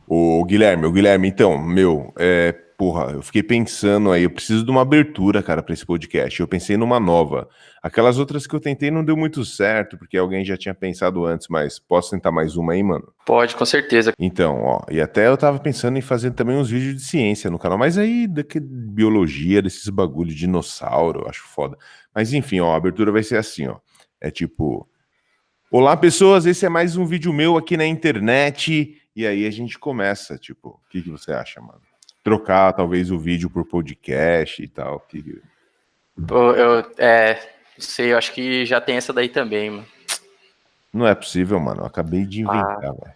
Ô Guilherme, então, porra, eu fiquei pensando aí, eu preciso de uma abertura, cara, pra esse podcast. Eu pensei numa nova. Aquelas outras que eu tentei não deu muito certo, porque alguém já tinha pensado antes, mas posso tentar mais uma aí, mano? Pode, com certeza. Então, ó, e até eu tava pensando em fazer também uns vídeos de ciência no canal, mas aí biologia, desses bagulho de dinossauro, eu acho foda. Mas enfim, ó, a abertura vai ser assim, ó. É tipo, olá pessoas, esse é mais um vídeo meu aqui na internet. E aí a gente começa, tipo, o que você acha, mano? Trocar talvez o vídeo por podcast e tal. Não sei, eu acho que já tem essa daí também, mano. Não é possível, mano. Eu acabei de inventar, velho.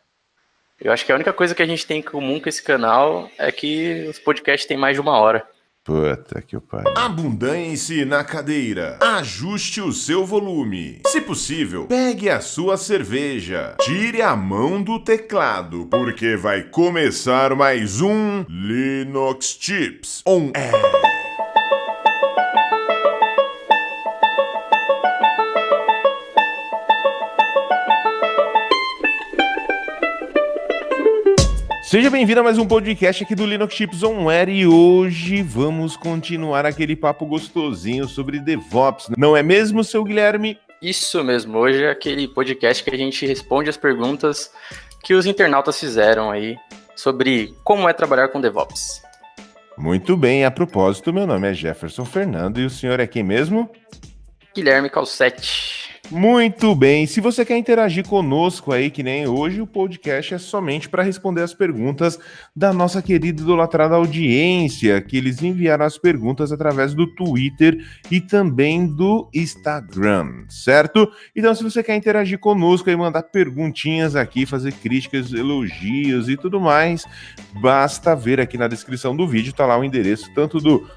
Eu acho que a única coisa que a gente tem em comum com esse canal é que os podcasts têm mais de 1 hora. Puta que pariu. Abundance na cadeira. Ajuste o seu volume. Se possível, pegue a sua cerveja. Tire a mão do teclado, porque vai começar mais um Linux Tips on Air. Seja bem-vindo a mais um podcast aqui do Linux Tips On Air e hoje vamos continuar aquele papo gostosinho sobre DevOps. Não é mesmo, seu Guilherme? Isso mesmo, hoje é aquele podcast que a gente responde as perguntas que os internautas fizeram aí sobre como é trabalhar com DevOps. Muito bem, a propósito, meu nome é Jefferson Fernando e o senhor é quem mesmo? Guilherme Calcetti. Muito bem, se você quer interagir conosco aí, que nem hoje, o podcast é somente para responder as perguntas da nossa querida e idolatrada audiência, que eles enviaram as perguntas através do Twitter e também do Instagram, certo? Então, se você quer interagir conosco e mandar perguntinhas aqui, fazer críticas, elogios e tudo mais, basta ver aqui na descrição do vídeo, tá lá o endereço tanto do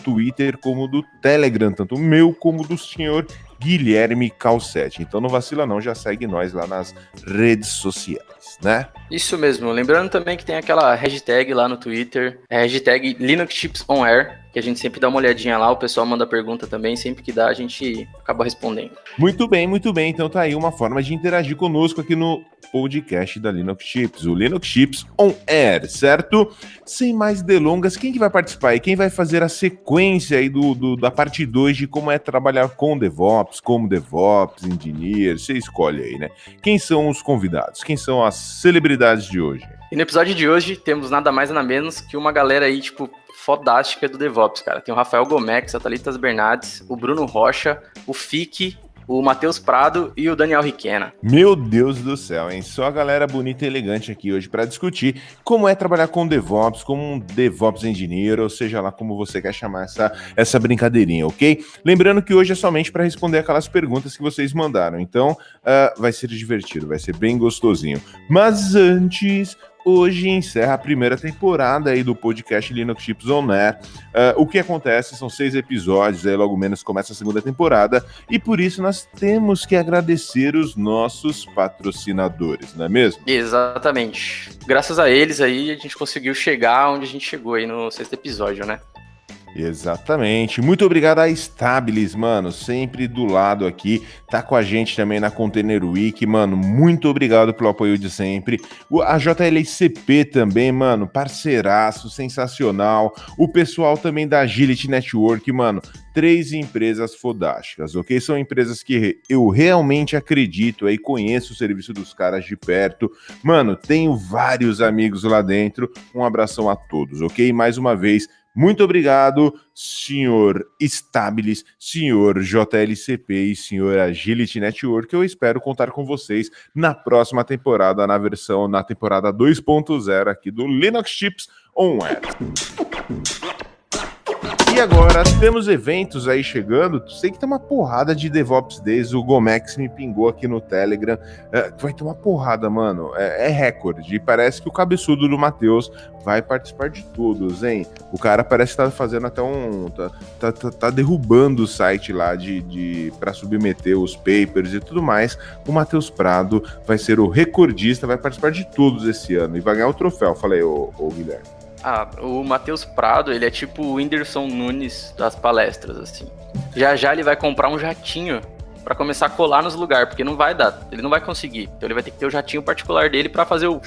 Twitter como do Telegram, tanto o meu como do senhor Guilherme Calcetti. Então não vacila não, já segue nós lá nas redes sociais, né? Isso mesmo, lembrando também que tem aquela hashtag lá no Twitter, hashtag LinuxChipsOnAir, que a gente sempre dá uma olhadinha lá, o pessoal manda pergunta também, sempre que dá a gente acaba respondendo. Muito bem, então tá aí uma forma de interagir conosco aqui no podcast da Linux Chips, o Linux Chips On Air, certo? Sem mais delongas, quem que vai participar aí? Quem vai fazer a sequência aí da parte 2 de como é trabalhar com DevOps, como DevOps, Engineer, você escolhe aí, né? Quem são os convidados? Quem são as celebridades de hoje? E no episódio de hoje temos nada mais nada menos que uma galera aí, tipo, fodástica do DevOps, cara. Tem o Rafael Gomex, a Thalitas Bernardes, o Bruno Rocha, o Fique, o Matheus Prado e o Daniel Riquena. Meu Deus do céu, hein? Só a galera bonita e elegante aqui hoje para discutir como é trabalhar com DevOps, como um DevOps Engineer, ou seja lá como você quer chamar essa brincadeirinha, ok? Lembrando que hoje é somente para responder aquelas perguntas que vocês mandaram, então vai ser divertido, vai ser bem gostosinho. Mas antes... Hoje encerra a primeira temporada aí do podcast Linux Chips On Air. O que acontece? São 6 episódios, aí logo menos começa a segunda temporada, e por isso nós temos que agradecer os nossos patrocinadores, não é mesmo? Exatamente. Graças a eles aí a gente conseguiu chegar onde a gente chegou aí no 6º episódio, né? Exatamente. Muito obrigado a Stabilis, mano, sempre do lado aqui, tá com a gente também na Container Week, mano, muito obrigado pelo apoio de sempre. A JLCP também, mano, parceiraço, sensacional. O pessoal também da Agility Network, mano, 3 empresas fodásticas, ok? São empresas que eu realmente acredito e conheço o serviço dos caras de perto. Mano, tenho vários amigos lá dentro. Um abração a todos, ok? Mais uma vez, muito obrigado, senhor Stabilis, senhor JLCP e senhor Agility Network. Eu espero contar com vocês na próxima temporada, na temporada 2.0 aqui do Linux Chips On Air. E agora, temos eventos aí chegando, sei que tem uma porrada de DevOps Days, o Gomex me pingou aqui no Telegram, vai ter uma porrada, mano, é recorde, e parece que o cabeçudo do Matheus vai participar de todos, hein? O cara parece que tá fazendo até tá derrubando o site lá pra submeter os papers e tudo mais. O Matheus Prado vai ser o recordista, vai participar de todos esse ano, e vai ganhar o troféu, falei, ô Guilherme. O Matheus Prado, ele é tipo o Whindersson Nunes das palestras, assim. Já ele vai comprar um jatinho pra começar a colar nos lugares, porque não vai dar, ele não vai conseguir. Então ele vai ter que ter o jatinho particular dele pra fazer o...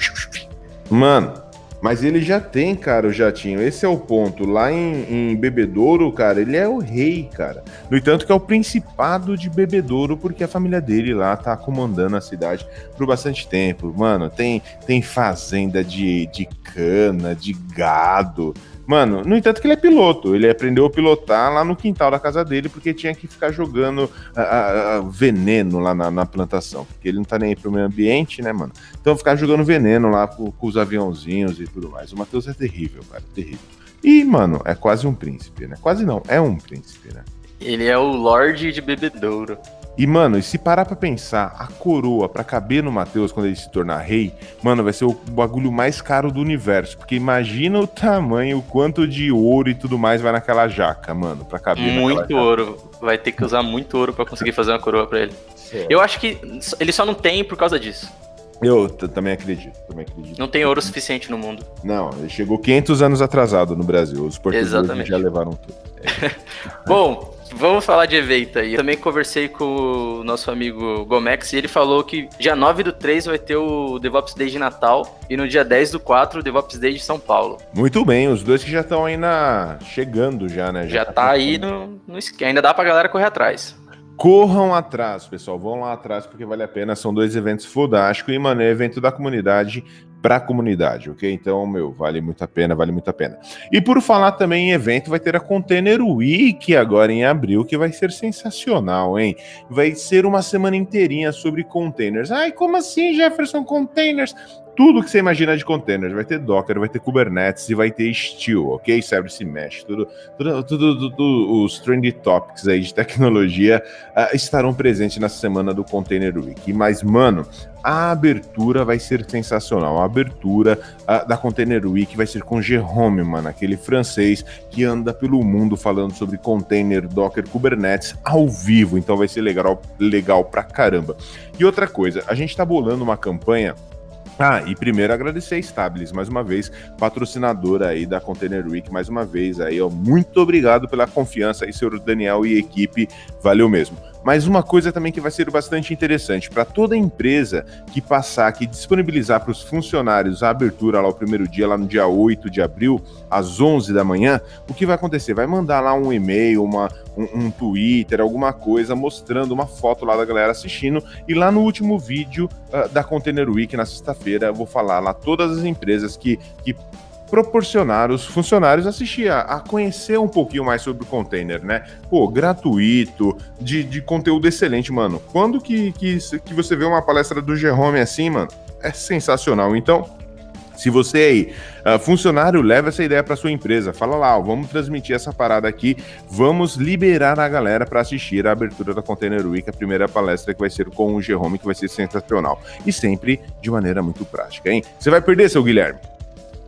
Mano, Mas ele já tem, cara, o jatinho. Esse é o ponto. Lá em Bebedouro, cara, ele é o rei, cara. No entanto que é o principado de Bebedouro, porque a família dele lá tá comandando a cidade por bastante tempo. Mano, tem fazenda de cana, de gado. Mano, no entanto que ele é piloto. Ele aprendeu a pilotar lá no quintal da casa dele, porque tinha que ficar jogando veneno lá na plantação. Porque ele não tá nem aí pro meio ambiente, né, mano? Então ficar jogando veneno lá com os aviãozinhos e tudo mais. O Matheus é terrível, cara, terrível. E, mano, é quase um príncipe, né? Quase não, é um príncipe, né? Ele é o Lorde de Bebedouro. E, mano, e se parar pra pensar, a coroa pra caber no Matheus quando ele se tornar rei, mano, vai ser o bagulho mais caro do universo. Porque imagina o tamanho, o quanto de ouro e tudo mais vai naquela jaca, mano, pra caber muito ouro. Vai ter que usar muito ouro pra conseguir fazer uma coroa pra ele. Eu acho que ele só não tem por causa disso. Eu também acredito, Não tem ouro suficiente no mundo. Não, ele chegou 500 anos atrasado no Brasil. Os portugueses Exatamente. Já levaram tudo. Bom, vamos falar de evento aí. Eu também conversei com o nosso amigo Gomex e ele falou que dia 9/3 vai ter o DevOps Day de Natal e no dia 10/4 o DevOps Day de São Paulo. Muito bem, os dois que já estão aí chegando já, né? Já tá aí no esquema. Ainda dá pra galera correr atrás. Corram atrás, pessoal. Vão lá atrás porque vale a pena. São 2 eventos fodásticos e, mano, é evento da comunidade pra comunidade, ok? Então, vale muito a pena, vale muito a pena. E por falar também em evento, vai ter a Container Week agora em abril, que vai ser sensacional, hein? Vai ser uma semana inteirinha sobre containers. Ai, como assim, Jefferson, containers? Tudo que você imagina de containers. Vai ter Docker, vai ter Kubernetes e vai ter Steel, ok? Service Mesh, tudo os trendy topics aí de tecnologia estarão presentes na semana do Container Week. Mas, mano, a abertura vai ser sensacional. A abertura da Container Week vai ser com Jérôme, mano, aquele francês que anda pelo mundo falando sobre container, Docker, Kubernetes ao vivo. Então vai ser legal pra caramba. E outra coisa, a gente tá bolando uma campanha. E primeiro agradecer a Stabilis, mais uma vez, patrocinadora aí da Container Week, mais uma vez aí, ó, muito obrigado pela confiança aí, senhor Daniel e equipe, valeu mesmo. Mas uma coisa também que vai ser bastante interessante, para toda empresa que passar, que disponibilizar para os funcionários a abertura lá o primeiro dia, lá no dia 8 de abril, às 11 da manhã, o que vai acontecer? Vai mandar lá um e-mail, um Twitter, alguma coisa, mostrando uma foto lá da galera assistindo, e lá no último vídeo da Container Week, na sexta-feira, eu vou falar lá todas as empresas que proporcionar os funcionários assistir a conhecer um pouquinho mais sobre o container, né? Pô, gratuito, de conteúdo excelente, mano. Quando que você vê uma palestra do Jérôme assim, mano, é sensacional. Então, se você aí, funcionário, leva essa ideia para sua empresa, fala lá, ó, vamos transmitir essa parada aqui, vamos liberar a galera para assistir a abertura da Container Week, a primeira palestra que vai ser com o Jérôme, que vai ser sensacional. E sempre de maneira muito prática, hein? Você vai perder, seu Guilherme?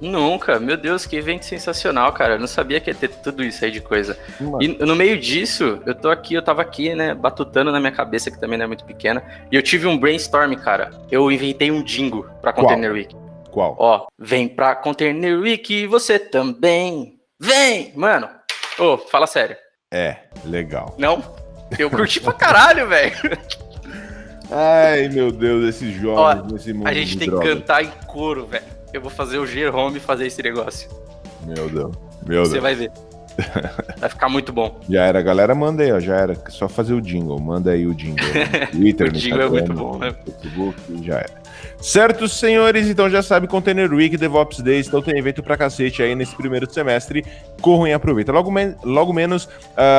Nunca, meu Deus, que evento sensacional, cara. Eu não sabia que ia ter tudo isso aí de coisa. E no meio disso, eu tava aqui, né, batutando na minha cabeça, que também não é muito pequena, e eu tive um brainstorm, cara. Eu inventei um jingle pra Container Week. Qual? Ó, vem pra Container Week, você também. Vem! Mano, fala sério. É, legal. Não? Eu curti pra caralho, velho. Ai, meu Deus, esses jogos nesse mundo. A gente tem que cantar em coro, velho. Eu vou fazer o Jérôme fazer esse negócio. Meu Deus. Você vai ver. Vai ficar muito bom. Já era, galera, manda aí, ó. Já era. Só fazer o jingle. Manda aí o jingle. Twitter, o jingle é muito bom, né? Facebook, já era. Certo, senhores? Então já sabe, Container Week, DevOps Days, então tem evento pra cacete aí nesse primeiro semestre. Corram e aproveitem. Logo menos,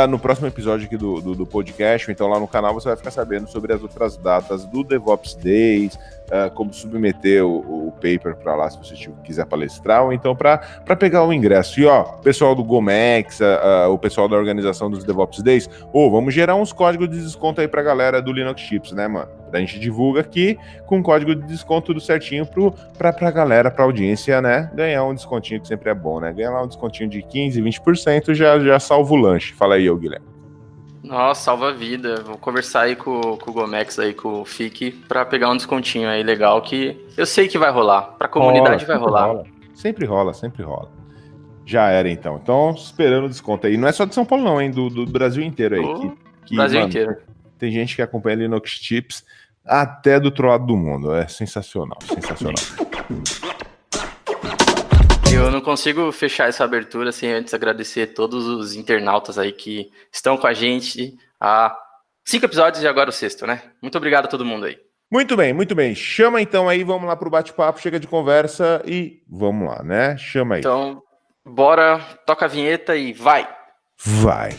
no próximo episódio aqui do podcast, então lá no canal, você vai ficar sabendo sobre as outras datas do DevOps Days, como submeter o paper para lá, se você quiser palestrar, ou então para pegar o ingresso. E ó, pessoal do Gomex, o pessoal da organização dos DevOps Days, vamos gerar uns códigos de desconto aí pra galera do Linux Chips, né, mano? A gente divulga aqui com código de desconto tudo certinho pra galera, pra audiência, né, ganhar um descontinho que sempre é bom, né? Ganhar lá um descontinho de 15%, 20% já salva o lanche. Fala aí, Guilherme. Nossa, salva a vida. Vou conversar aí com o Gomex, aí com o FIC, pra pegar um descontinho aí legal que eu sei que vai rolar. Pra comunidade vai rolar. Sempre rola. Já era, então. Então, esperando o desconto aí. Não é só de São Paulo, não, hein? Do Brasil inteiro aí. Brasil inteiro. Tem gente que acompanha Linux Chips até do outro lado do mundo. É sensacional. Eu não consigo fechar essa abertura sem antes agradecer todos os internautas aí que estão com a gente há 5 episódios e agora o 6º, né? Muito obrigado a todo mundo aí. Muito bem, muito bem. Chama então aí, vamos lá pro bate-papo, chega de conversa e vamos lá, né? Chama aí. Então, bora, toca a vinheta e vai! Vai.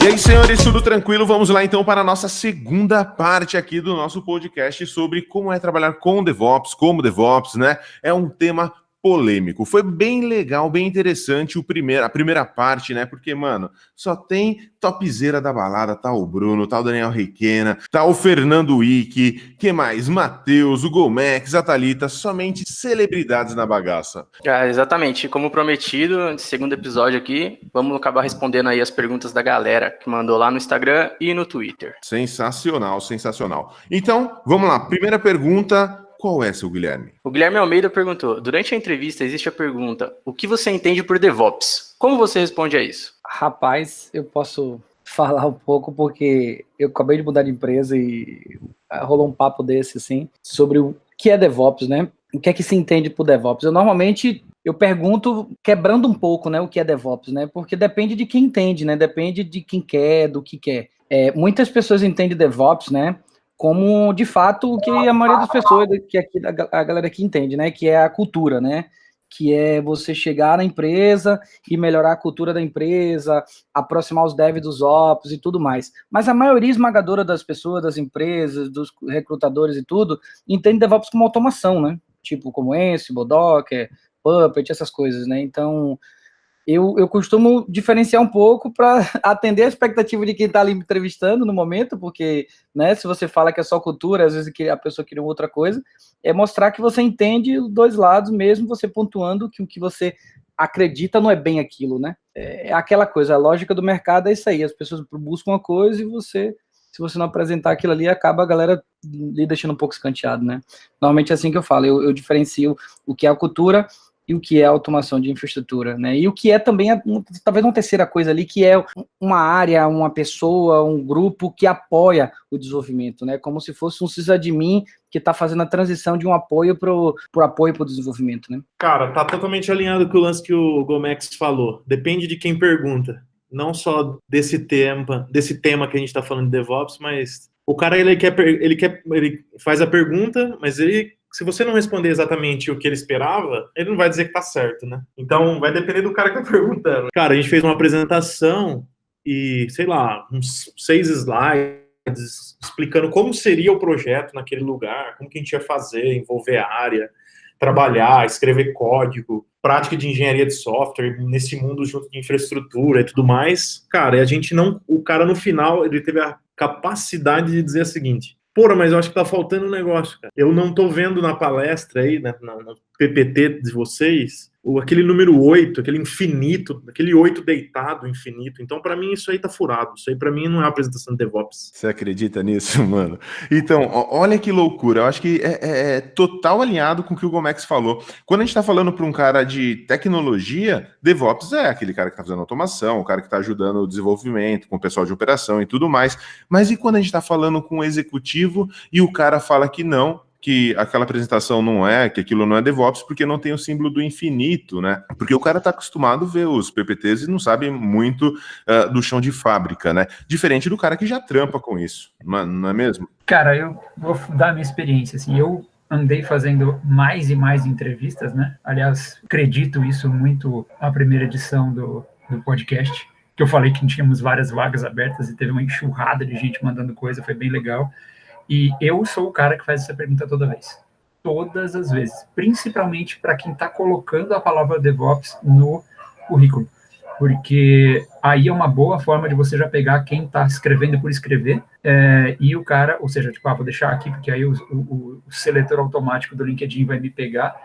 E aí, senhores, tudo tranquilo? Vamos lá então para a nossa segunda parte aqui do nosso podcast sobre como é trabalhar com DevOps, como DevOps, né? É um tema polêmico. Foi bem legal, bem interessante a primeira parte, né? Porque, mano, só tem topzera da balada, tá o Bruno, tá o Daniel Requena, tá o Fernando Wick, que mais? Matheus, o Gomex, a Thalita, somente celebridades na bagaça. Exatamente, como prometido, segundo episódio aqui, vamos acabar respondendo aí as perguntas da galera que mandou lá no Instagram e no Twitter. Sensacional, sensacional. Então, vamos lá, primeira pergunta. Qual é, seu Guilherme? O Guilherme Almeida perguntou, durante a entrevista existe a pergunta, o que você entende por DevOps? Como você responde a isso? Rapaz, eu posso falar um pouco porque eu acabei de mudar de empresa e rolou um papo desse, assim, sobre o que é DevOps, né? O que é que se entende por DevOps? Eu pergunto quebrando um pouco, né, o que é DevOps, né? Porque depende de quem entende, né? Depende de quem quer, do que quer. Muitas pessoas entendem DevOps, né? Como, de fato, o que a maioria das pessoas, que aqui, a galera aqui entende, né, que é a cultura, né, que é você chegar na empresa e melhorar a cultura da empresa, aproximar os devs dos ops e tudo mais. Mas a maioria esmagadora das pessoas, das empresas, dos recrutadores e tudo, entende DevOps como automação, né, tipo como Ansible, Docker, Puppet, essas coisas, né, então... Eu costumo diferenciar um pouco para atender a expectativa de quem está ali me entrevistando no momento, porque, né, se você fala que é só cultura, às vezes a pessoa queria outra coisa, é mostrar que você entende os dois lados, mesmo você pontuando que o que você acredita não é bem aquilo, né? É aquela coisa, a lógica do mercado é isso aí, as pessoas buscam uma coisa e você, se você não apresentar aquilo ali, acaba a galera lhe deixando um pouco escanteado, né? Normalmente é assim que eu falo, eu diferencio o que é a cultura e o que é a automação de infraestrutura, né? E o que é também, talvez uma terceira coisa ali, que é uma área, uma pessoa, um grupo que apoia o desenvolvimento, né? Como se fosse um sysadmin que está fazendo a transição de um apoio para o apoio para o desenvolvimento, né? Cara, tá totalmente alinhado com o lance que o Gomex falou. Depende de quem pergunta. Não só desse tema que a gente está falando de DevOps, mas o cara, ele faz a pergunta, mas se você não responder exatamente o que ele esperava, ele não vai dizer que tá certo, né? Então, vai depender do cara que tá perguntando. Cara, a gente fez uma apresentação e, sei lá, uns 6 slides explicando como seria o projeto naquele lugar, como que a gente ia fazer, envolver a área, trabalhar, escrever código, prática de engenharia de software, nesse mundo junto de infraestrutura e tudo mais. Cara, o cara no final, ele teve a capacidade de dizer o seguinte: porra, mas eu acho que tá faltando um negócio, cara. Eu não tô vendo na palestra aí, no PPT de vocês, aquele número 8, aquele infinito, aquele 8 deitado infinito. Então, pra mim, isso aí tá furado. Isso aí, pra mim, não é uma apresentação de DevOps. Você acredita nisso, mano? Então, olha que loucura. Eu acho que é total alinhado com o que o Gomex falou. Quando a gente tá falando pra um cara de tecnologia, DevOps é aquele cara que tá fazendo automação, o cara que tá ajudando o desenvolvimento, com o pessoal de operação e tudo mais. Mas e quando a gente tá falando com um executivo e o cara fala que não, que aquela apresentação que aquilo não é DevOps, porque não tem o símbolo do infinito, né? Porque o cara tá acostumado a ver os PPTs e não sabe muito do chão de fábrica, né? Diferente do cara que já trampa com isso, não é mesmo? Cara, eu vou dar a minha experiência, assim, eu andei fazendo mais e mais entrevistas, né? Aliás, acredito isso muito à primeira edição do podcast, que eu falei que tínhamos várias vagas abertas e teve uma enxurrada de gente mandando coisa, foi bem legal. E eu sou o cara que faz essa pergunta toda vez. Todas as vezes. Principalmente para quem está colocando a palavra DevOps no currículo. Porque aí é uma boa forma de você já pegar quem está escrevendo por escrever e o cara, ou seja, tipo, vou deixar aqui porque aí o seletor automático do LinkedIn vai me pegar,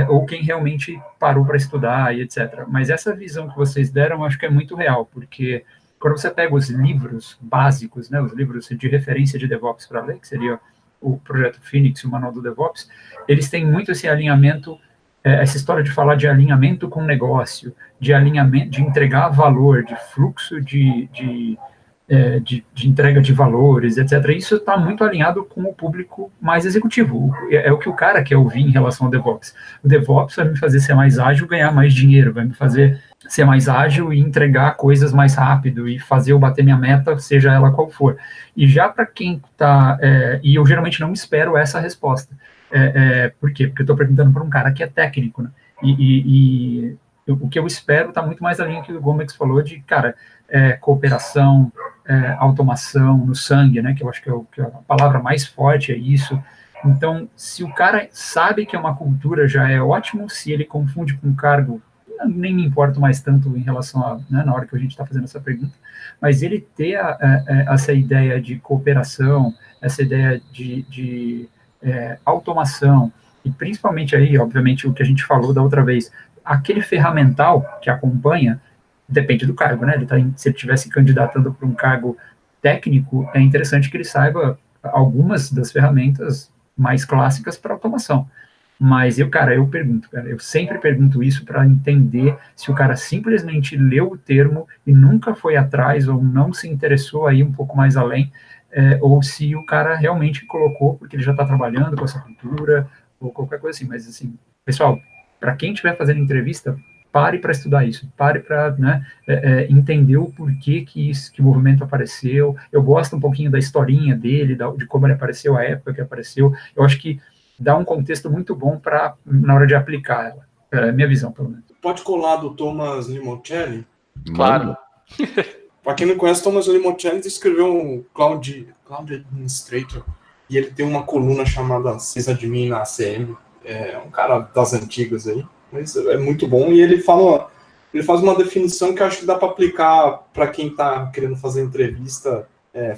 ou quem realmente parou para estudar e etc. Mas essa visão que vocês deram, eu acho que é muito real, porque quando você pega os livros básicos, né, os livros de referência de DevOps para ler, que seria o Projeto Phoenix e o Manual do DevOps, eles têm muito esse alinhamento, essa história de falar de alinhamento com negócio, de alinhamento, de entregar valor, de fluxo de de entrega de valores, etc. Isso está muito alinhado com o público mais executivo. É o que o cara quer ouvir em relação ao DevOps. O DevOps vai me fazer ser mais ágil, ganhar mais dinheiro, vai me fazer ser mais ágil e entregar coisas mais rápido e fazer eu bater minha meta, seja ela qual for. E já para quem está... e eu geralmente não espero essa resposta. Por quê? Porque eu estou perguntando para um cara que é técnico, né? O que eu espero está muito mais na linha que o Gomex falou de, cara, cooperação, automação no sangue, né? Que eu acho que a palavra mais forte é isso. Então, se o cara sabe que é uma cultura, já é ótimo. Se ele confunde com um cargo, nem me importo mais tanto em relação a, né, na hora que a gente está fazendo essa pergunta, mas ele ter essa ideia de cooperação, essa ideia de automação, e principalmente aí, obviamente, o que a gente falou da outra vez, aquele ferramental que acompanha, depende do cargo, né? Se ele estivesse candidatando para um cargo técnico, é interessante que ele saiba algumas das ferramentas mais clássicas para automação. Mas eu sempre pergunto isso para entender se o cara simplesmente leu o termo e nunca foi atrás ou não se interessou aí um pouco mais além, ou se o cara realmente colocou porque ele já está trabalhando com essa cultura ou qualquer coisa assim. Mas, assim, pessoal, para quem estiver fazendo entrevista, pare para estudar isso, pare para entender o porquê que o movimento apareceu. Eu gosto um pouquinho da historinha dele, de como ele apareceu, a época que apareceu. Eu acho que dá um contexto muito bom na hora de aplicar ela. É a minha visão, pelo menos. Pode colar do Thomas Limoncelli? Claro. Para quem não conhece, Thomas Limoncelli escreveu um Cloud Administrator, e ele tem uma coluna chamada Sysadmin na ACM. É um cara das antigas aí, mas é muito bom, e ele faz uma definição que eu acho que dá para aplicar para quem está querendo fazer entrevista,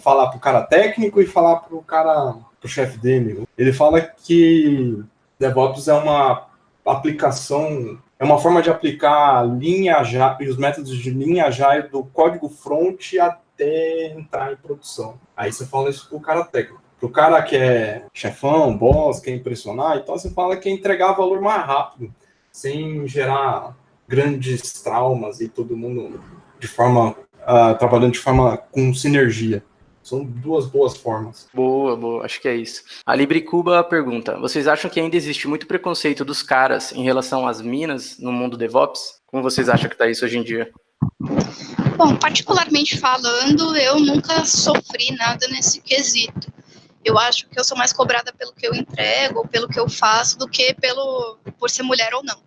falar para o cara técnico e falar para o chefe dele. Ele fala que DevOps é uma aplicação, é uma forma de aplicar linha Agile e os métodos de linha Agile do código front até entrar em produção. Aí você fala isso para o cara técnico. Para o cara que é chefão, boss, quer impressionar, então você fala que é entregar valor mais rápido, sem gerar grandes traumas e todo mundo trabalhando de forma com sinergia. São duas boas formas. Boa, acho que é isso. A Libricuba pergunta, vocês acham que ainda existe muito preconceito dos caras em relação às minas no mundo DevOps? Como vocês acham que está isso hoje em dia? Bom, particularmente falando, eu nunca sofri nada nesse quesito. Eu acho que eu sou mais cobrada pelo que eu entrego, ou pelo que eu faço, do que por ser mulher ou não.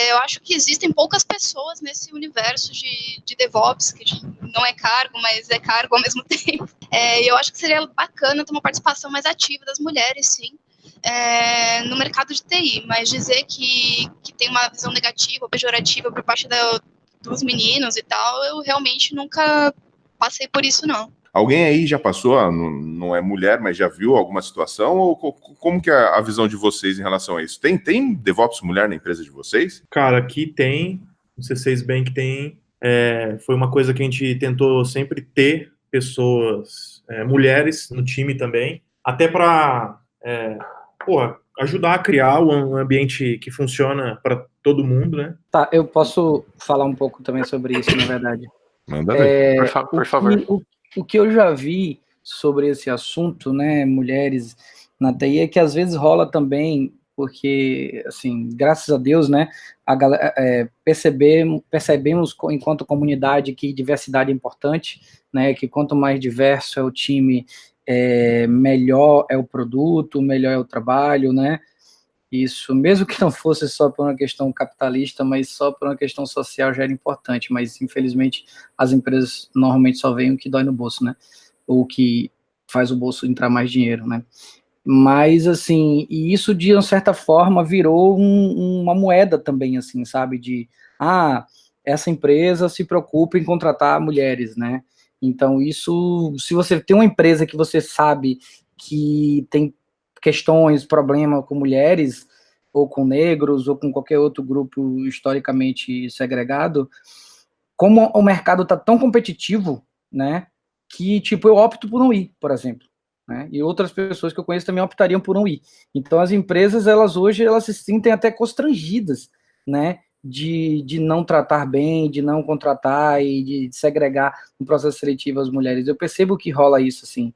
Eu acho que existem poucas pessoas nesse universo de DevOps, que não é cargo, mas é cargo ao mesmo tempo. Eu acho que seria bacana ter uma participação mais ativa das mulheres, sim, no mercado de TI, mas dizer que tem uma visão negativa, pejorativa por parte dos meninos e tal, eu realmente nunca passei por isso, não. Alguém aí já passou, não é mulher, mas já viu alguma situação? Ou como que é a visão de vocês em relação a isso? Tem DevOps mulher na empresa de vocês? Cara, aqui tem, no C6 Bank tem. Foi uma coisa que a gente tentou sempre ter pessoas, mulheres no time também, até para ajudar a criar um ambiente que funciona para todo mundo, né? Tá, eu posso falar um pouco também sobre isso, na verdade. Manda ver. Por favor. O que eu já vi sobre esse assunto, né, mulheres na TI, é que às vezes rola também, porque, assim, graças a Deus, né, percebemos enquanto comunidade que diversidade é importante, né, que quanto mais diverso é o time, melhor é o produto, melhor é o trabalho, né. Isso, mesmo que não fosse só por uma questão capitalista, mas só por uma questão social já era importante, mas infelizmente as empresas normalmente só veem o que dói no bolso, né? Ou o que faz o bolso entrar mais dinheiro, né? Mas, assim, e isso de uma certa forma virou uma moeda também, assim, sabe? Essa empresa se preocupa em contratar mulheres, né? Então isso, se você tem uma empresa que você sabe que tem questões, problema com mulheres, ou com negros, ou com qualquer outro grupo historicamente segregado, como o mercado está tão competitivo, né, que, tipo, eu opto por não ir, por exemplo, né, e outras pessoas que eu conheço também optariam por não ir. Então, as empresas, hoje, elas se sentem até constrangidas, né, de não tratar bem, de não contratar e de segregar no processo seletivo as mulheres. Eu percebo que rola isso, assim.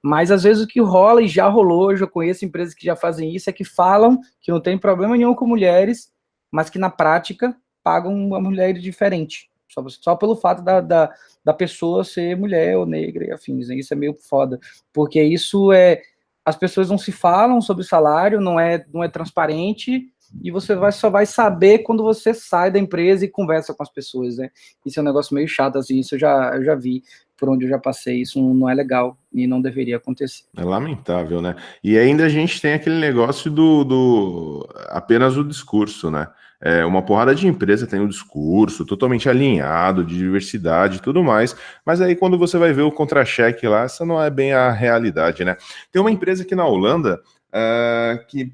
Mas, às vezes, o que rola, e já rolou, eu já conheço empresas que já fazem isso, é que falam que não tem problema nenhum com mulheres, mas que, na prática, pagam uma mulher diferente. Só pelo fato da pessoa ser mulher ou negra e afins. Né? Isso é meio foda. Porque isso é... As pessoas não se falam sobre salário, não é transparente, e você só vai saber quando você sai da empresa e conversa com as pessoas, né? Isso é um negócio meio chato, assim, isso eu já vi por onde eu já passei, isso não é legal e não deveria acontecer. É lamentável, né? E ainda a gente tem aquele negócio apenas o discurso, né? Uma porrada de empresa tem um discurso totalmente alinhado, de diversidade e tudo mais, mas aí quando você vai ver o contra-cheque lá, essa não é bem a realidade, né? Tem uma empresa aqui na Holanda que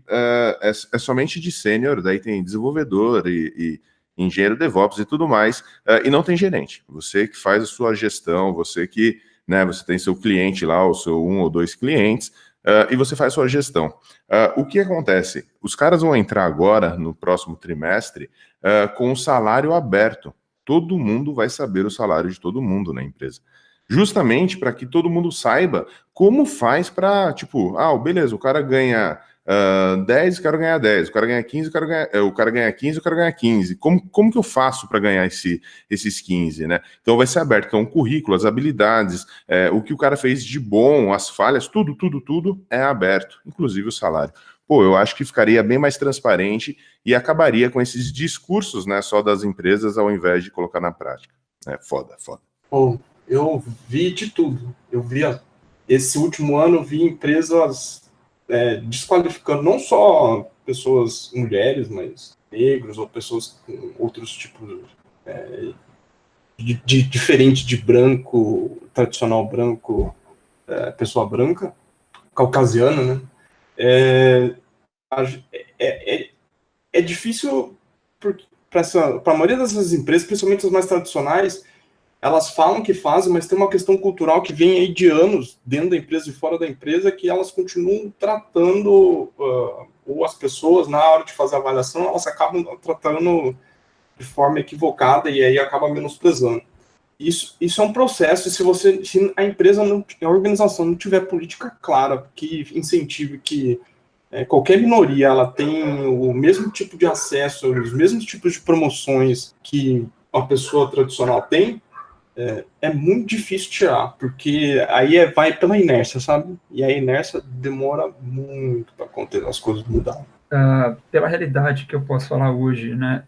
é somente de sênior, daí tem desenvolvedor e engenheiro DevOps e tudo mais, e não tem gerente. Você que faz a sua gestão, você que, né, você tem seu cliente lá, o seu 1 ou 2 clientes, e você faz a sua gestão. O que acontece? Os caras vão entrar agora, no próximo trimestre, com o salário aberto. Todo mundo vai saber o salário de todo mundo na empresa. Justamente para que todo mundo saiba como faz para, tipo, beleza, o cara ganha 10, eu quero ganhar 10, o cara ganha 15, o cara ganha 15, eu quero ganhar 15. Como que eu faço para ganhar esses 15, né? Então vai ser aberto, que é um currículo, as habilidades, o que o cara fez de bom, as falhas, tudo é aberto, inclusive o salário. Pô, eu acho que ficaria bem mais transparente e acabaria com esses discursos, né, só das empresas, ao invés de colocar na prática. Foda. Bom, eu vi de tudo. Esse último ano, eu vi empresas desqualificando não só pessoas mulheres, mas negros ou pessoas com outros tipos diferente de branco, tradicional branco, pessoa branca, caucasiana, né? É difícil para a maioria dessas empresas, principalmente as mais tradicionais. Elas falam que fazem, mas tem uma questão cultural que vem aí de anos, dentro da empresa e fora da empresa, que elas continuam tratando, ou as pessoas, na hora de fazer a avaliação, elas acabam tratando de forma equivocada e aí acaba menosprezando. Isso é um processo, e se a empresa, a organização não tiver política clara, que incentive que qualquer minoria ela tem o mesmo tipo de acesso, os mesmos tipos de promoções que uma pessoa tradicional tem, é muito difícil tirar, porque aí vai pela inércia, sabe? E a inércia demora muito para acontecer, as coisas mudarem. Pela realidade que eu posso falar hoje, né?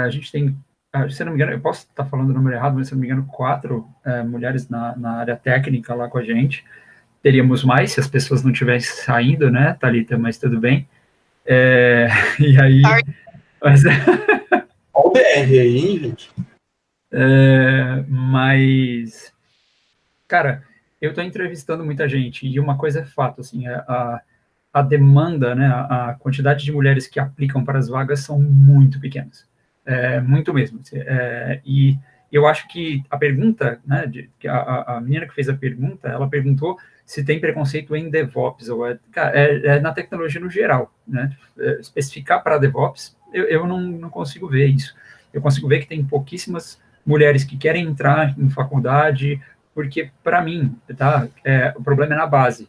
A gente tem, se não me engano, eu posso estar falando o número errado, mas se não me engano, 4 mulheres na área técnica lá com a gente. Teríamos mais se as pessoas não tivessem saindo, né, Thalita? Mas tudo bem. E aí... Mas... Olha o BR aí, hein, gente? Mas, cara, eu estou entrevistando muita gente e uma coisa é fato, assim, a demanda, né, a quantidade de mulheres que aplicam para as vagas são muito pequenas, muito mesmo. E eu acho que a pergunta, né, a menina que fez a pergunta, ela perguntou se tem preconceito em DevOps, ou na tecnologia no geral, né, especificar para DevOps, eu não consigo ver isso. Eu consigo ver que tem pouquíssimas mulheres que querem entrar em faculdade, porque, para mim, o problema é na base.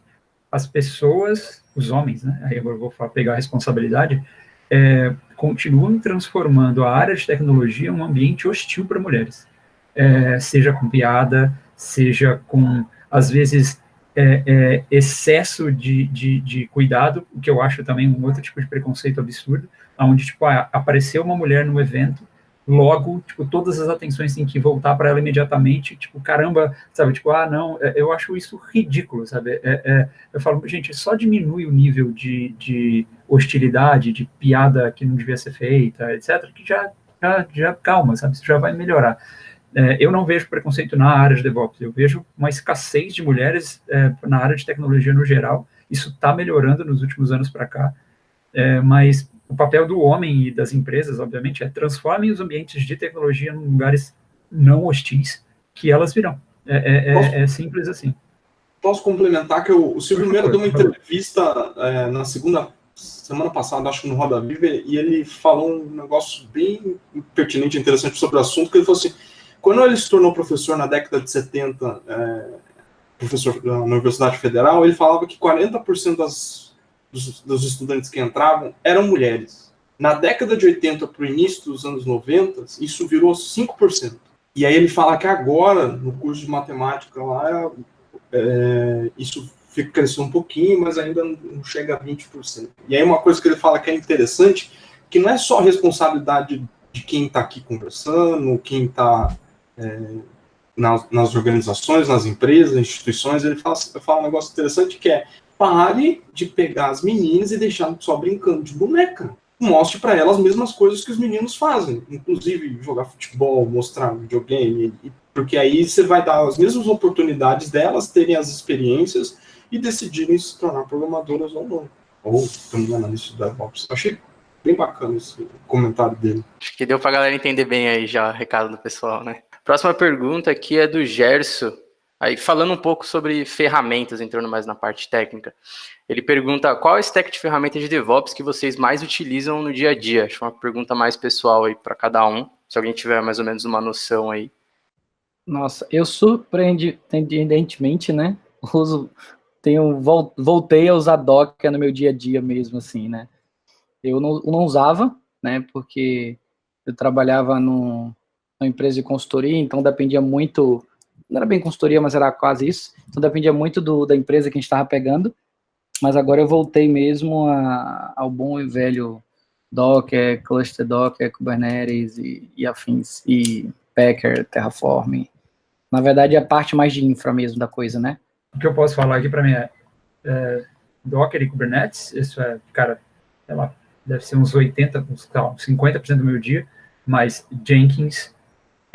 As pessoas, os homens, né, aí eu vou pegar a responsabilidade, continuam transformando a área de tecnologia em um ambiente hostil para mulheres. Seja com piada, seja com, às vezes, excesso de cuidado, o que eu acho também um outro tipo de preconceito absurdo, onde, tipo, apareceu uma mulher no evento, logo, tipo, todas as atenções têm que voltar para ela imediatamente, tipo, caramba, sabe, tipo, não, eu acho isso ridículo, sabe, eu falo, gente, só diminui o nível de hostilidade, de piada que não devia ser feita, etc., que já calma, sabe, isso já vai melhorar. Eu não vejo preconceito na área de DevOps, eu vejo uma escassez de mulheres na área de tecnologia no geral, isso está melhorando nos últimos anos para cá, mas o papel do homem e das empresas, obviamente, transformem os ambientes de tecnologia em lugares não hostis, que elas virão. É simples assim. Posso complementar que o Silvio Meira deu uma entrevista na semana passada, acho que no Roda Viva, e ele falou um negócio bem pertinente e interessante sobre o assunto, que ele falou assim, quando ele se tornou professor na década de 70, professor na Universidade Federal, ele falava que 40% dos estudantes que entravam eram mulheres. Na década de 80 para o início dos anos 90, isso virou 5%. E aí ele fala que agora, no curso de matemática lá, isso cresceu um pouquinho, mas ainda não chega a 20%. E aí uma coisa que ele fala que é interessante, que não é só responsabilidade de quem está aqui conversando, quem está nas organizações, nas empresas, instituições, ele fala um negócio interessante que é pare de pegar as meninas e deixar só brincando de boneca. Mostre para elas as mesmas coisas que os meninos fazem, inclusive jogar futebol, mostrar videogame, porque aí você vai dar as mesmas oportunidades delas terem as experiências e decidirem se tornar programadoras ou não, ou também analista de DevOps. Achei bem bacana esse comentário dele. Acho que deu pra galera entender bem aí já o recado do pessoal, né? Próxima pergunta aqui é do Gerson. Aí, falando um pouco sobre ferramentas, entrando mais na parte técnica, ele pergunta qual é o stack de ferramentas de DevOps que vocês mais utilizam no dia a dia? Acho uma pergunta mais pessoal aí para cada um, se alguém tiver mais ou menos uma noção aí. Nossa, eu surpreendentemente, né, voltei a usar Docker no meu dia a dia mesmo, assim, né. Eu não usava, né, porque eu trabalhava numa empresa de consultoria, então dependia muito, não era bem consultoria, mas era quase isso, então dependia muito da empresa que a gente estava pegando, mas agora eu voltei mesmo ao bom e velho Docker, Cluster Docker, Kubernetes e afins, e Packer, Terraform. Na verdade, é a parte mais de infra mesmo da coisa, né? O que eu posso falar aqui para mim é Docker e Kubernetes, isso cara, sei lá, deve ser uns 50% do meu dia, mas Jenkins,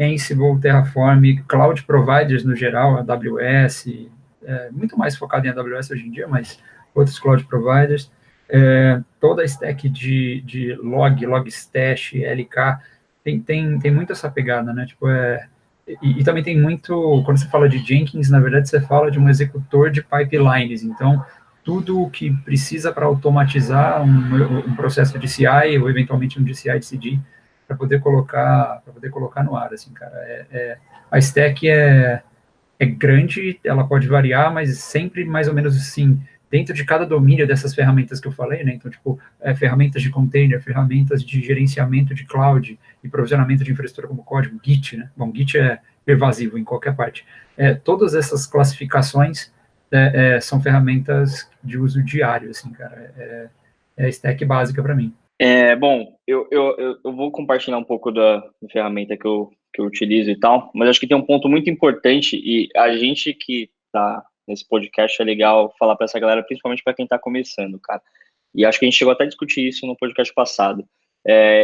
Ansible, Terraform, Cloud Providers no geral, AWS, muito mais focado em AWS hoje em dia, mas outros Cloud Providers, toda a stack de Logstash, LK, tem muito essa pegada, né, tipo, e também tem muito, quando você fala de Jenkins, na verdade você fala de um executor de pipelines, então tudo o que precisa para automatizar um processo de CI ou eventualmente um de CI/CD para poder colocar no ar, assim, cara. A stack é grande, ela pode variar, mas sempre mais ou menos assim, dentro de cada domínio dessas ferramentas que eu falei, né? Então, tipo, ferramentas de container, ferramentas de gerenciamento de cloud e provisionamento de infraestrutura como código, Git, né? Bom, Git é pervasivo em qualquer parte. Todas essas classificações são ferramentas de uso diário, assim, cara. É a stack básica para mim. Bom, eu vou compartilhar um pouco da ferramenta que eu utilizo e tal, mas acho que tem um ponto muito importante e a gente que tá nesse podcast é legal falar para essa galera, principalmente para quem tá começando, cara. E acho que a gente chegou até a discutir isso no podcast passado.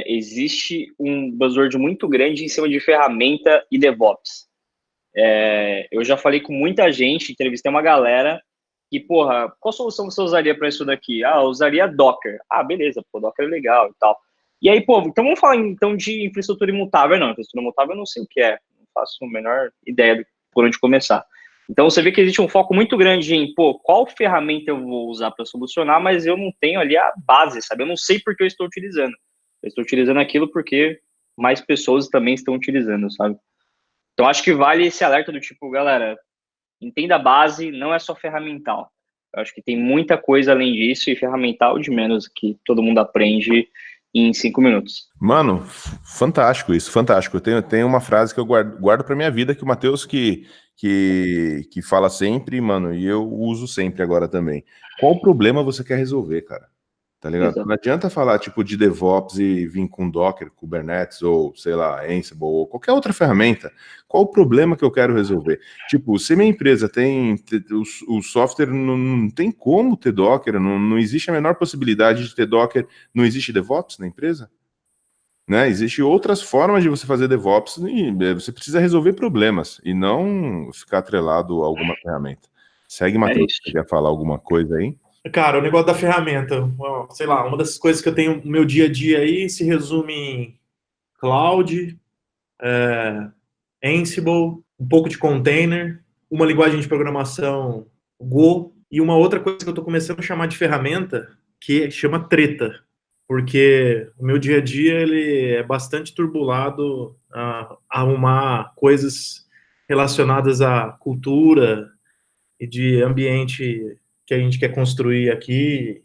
Existe um buzzword muito grande em cima de ferramenta e DevOps. Eu já falei com muita gente, entrevistei uma galera que, porra, qual solução você usaria para isso daqui? Eu usaria Docker. Beleza, Docker é legal e tal. E aí, então vamos falar então de infraestrutura imutável. Não, infraestrutura imutável eu não sei o que é, não faço a menor ideia de por onde começar. Então você vê que existe um foco muito grande em, qual ferramenta eu vou usar para solucionar, mas eu não tenho ali a base, sabe? Eu não sei porque eu estou utilizando. Eu estou utilizando aquilo porque mais pessoas também estão utilizando, sabe? Então acho que vale esse alerta do tipo, galera, entenda a base, não é só ferramental. Eu acho que tem muita coisa além disso, e ferramental de menos que todo mundo aprende em 5 minutos. Mano, fantástico isso, fantástico. Eu tenho uma frase que eu guardo pra minha vida, que o Matheus que fala sempre, mano, e eu uso sempre agora também. Qual problema você quer resolver, cara? Tá ligado? Exato. Não adianta falar, tipo, de DevOps e vir com Docker, Kubernetes, ou, sei lá, Ansible, ou qualquer outra ferramenta. Qual o problema que eu quero resolver? Tipo, se minha empresa tem... O software não tem como ter Docker, não existe a menor possibilidade de ter Docker, não existe DevOps na empresa? Né? Existem outras formas de você fazer DevOps e você precisa resolver problemas e não ficar atrelado a alguma ferramenta. Segue, Matheus, você quer falar alguma coisa aí? Cara, o negócio da ferramenta, sei lá, uma das coisas que eu tenho no meu dia a dia aí se resume em Cloud, Ansible, um pouco de container, uma linguagem de programação Go, e uma outra coisa que eu estou começando a chamar de ferramenta, que chama treta, porque o meu dia a dia ele é bastante turbulado a arrumar coisas relacionadas à cultura e de ambiente que a gente quer construir aqui,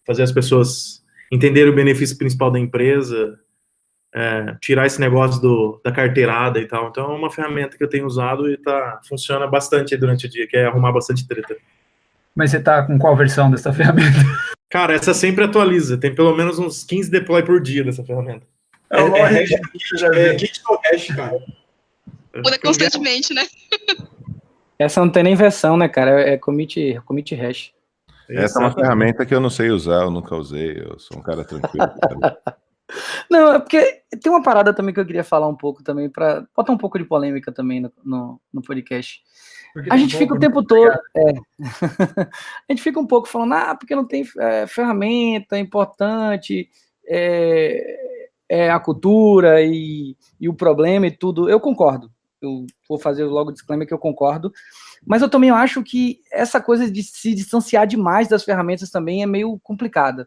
fazer as pessoas entenderem o benefício principal da empresa, tirar esse negócio da carteirada e tal. Então é uma ferramenta que eu tenho usado e funciona bastante aí durante o dia, que é arrumar bastante treta. Mas você tá com qual versão dessa ferramenta? Cara, essa sempre atualiza. Tem pelo menos uns 15 deploy por dia dessa ferramenta. Git to hash, cara. Muda constantemente, né? Essa não tem nem versão, né, cara? É commit hash. Essa é uma ferramenta que eu não sei usar, eu nunca usei, eu sou um cara tranquilo. Não, é porque tem uma parada também que eu queria falar um pouco também, para botar um pouco de polêmica também no podcast. A gente fica o tempo todo. A gente fica um pouco falando, porque não tem ferramenta, é importante, a cultura e o problema e tudo. Eu concordo. Eu vou fazer logo o disclaimer que eu concordo. Mas eu também acho que essa coisa de se distanciar demais das ferramentas também é meio complicada.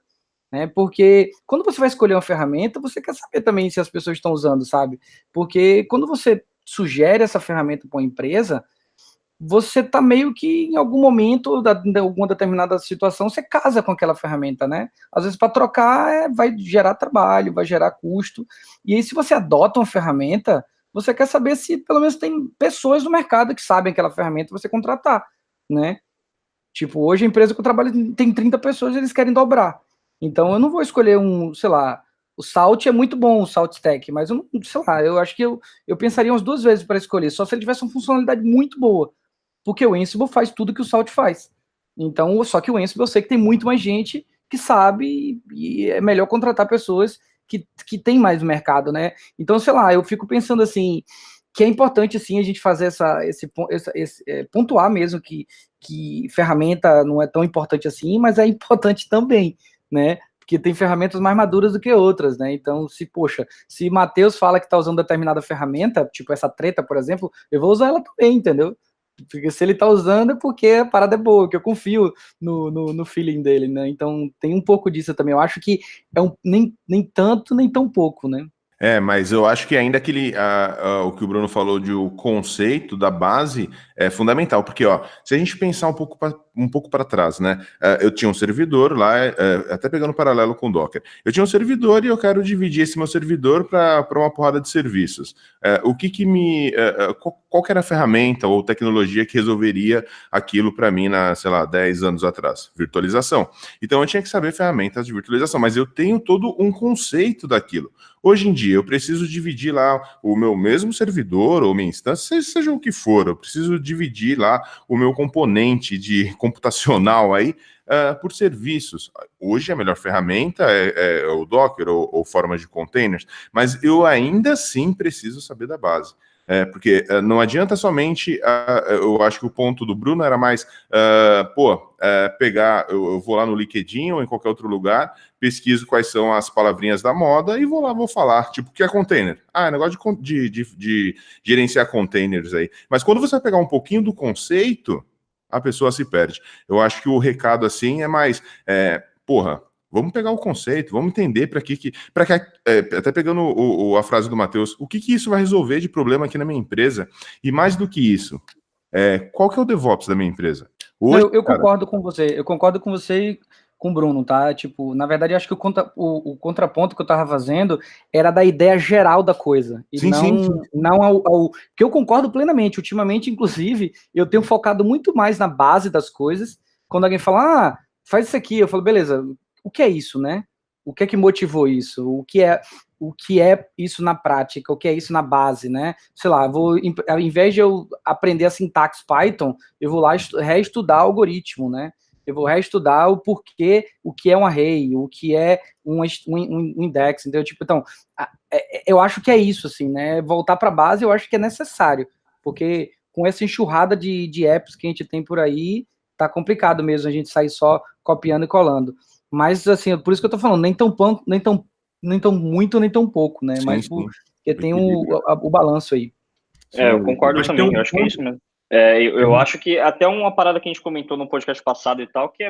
Né? Porque quando você vai escolher uma ferramenta, você quer saber também se as pessoas estão usando, sabe? Porque quando você sugere essa ferramenta para uma empresa, você está meio que em algum momento, de alguma determinada situação, você casa com aquela ferramenta, né? Às vezes para trocar vai gerar trabalho, vai gerar custo. E aí se você adota uma ferramenta, você quer saber se pelo menos tem pessoas no mercado que sabem aquela ferramenta você contratar, né? Tipo, hoje a empresa que eu trabalho tem 30 pessoas e eles querem dobrar. Então eu não vou escolher sei lá, o Salt é muito bom, o Salt Stack, mas eu não, sei lá, eu acho que eu pensaria umas 2 vezes para escolher, só se ele tivesse uma funcionalidade muito boa, porque o Ansible faz tudo que o Salt faz. Então, só que o Ansible eu sei que tem muito mais gente que sabe e é melhor contratar pessoas que tem mais mercado, né? Então, sei lá, eu fico pensando assim, que é importante, assim, a gente fazer pontuar mesmo que ferramenta não é tão importante assim, mas é importante também, né? Porque tem ferramentas mais maduras do que outras, né? Então, se Matheus fala que está usando determinada ferramenta, tipo essa treta, por exemplo, eu vou usar ela também, entendeu? Porque se ele tá usando é porque a parada é boa, que eu confio no feeling dele, né? Então tem um pouco disso também. Eu acho que nem tanto, nem tão pouco, né? Mas eu acho que ainda o que o Bruno falou o conceito da base é fundamental, porque se a gente pensar um pouco para trás, né? Eu tinha um servidor lá, até pegando paralelo com o Docker. Eu tinha um servidor e eu quero dividir esse meu servidor para uma porrada de serviços. Qual que era a ferramenta ou tecnologia que resolveria aquilo para mim sei lá, 10 anos atrás? Virtualização. Então eu tinha que saber ferramentas de virtualização, mas eu tenho todo um conceito daquilo. Hoje em dia, eu preciso dividir lá o meu mesmo servidor ou minha instância, seja o que for, eu preciso dividir lá o meu componente de computacional aí por serviços. Hoje a melhor ferramenta é o Docker ou formas de containers, mas eu ainda assim preciso saber da base. Porque não adianta somente, eu acho que o ponto do Bruno era mais, eu vou lá no LinkedIn ou em qualquer outro lugar, pesquiso quais são as palavrinhas da moda e vou falar, tipo, o que é container? É negócio de gerenciar containers aí. Mas quando você vai pegar um pouquinho do conceito, a pessoa se perde. Eu acho que o recado, assim, é mais, vamos pegar o conceito, vamos entender até pegando a frase do Matheus, o que isso vai resolver de problema aqui na minha empresa? E mais do que isso, qual que é o DevOps da minha empresa? Hoje, eu concordo com você, e com o Bruno, tá? Tipo, na verdade, acho que o contraponto que eu tava fazendo era da ideia geral da coisa. E não ao que eu concordo plenamente. Ultimamente, inclusive, eu tenho focado muito mais na base das coisas. Quando alguém fala, faz isso aqui, eu falo, beleza, o que é isso, né? O que é que motivou isso? O que é isso na prática? O que é isso na base, né? Sei lá, ao invés de eu aprender a sintaxe Python, eu vou lá reestudar algoritmo, né? Eu vou reestudar o porquê, o que é um array, o que é um index, entendeu? Tipo, então, eu acho que é isso, assim, né? Voltar para a base eu acho que é necessário, porque com essa enxurrada de apps que a gente tem por aí, tá complicado mesmo a gente sair só copiando e colando. Mas, assim, por isso que eu tô falando, nem tão muito, nem tão pouco, né? Mas porque tem o balanço aí. Eu concordo também, eu acho que é isso mesmo. Eu acho que até uma parada que a gente comentou no podcast passado e tal, que é,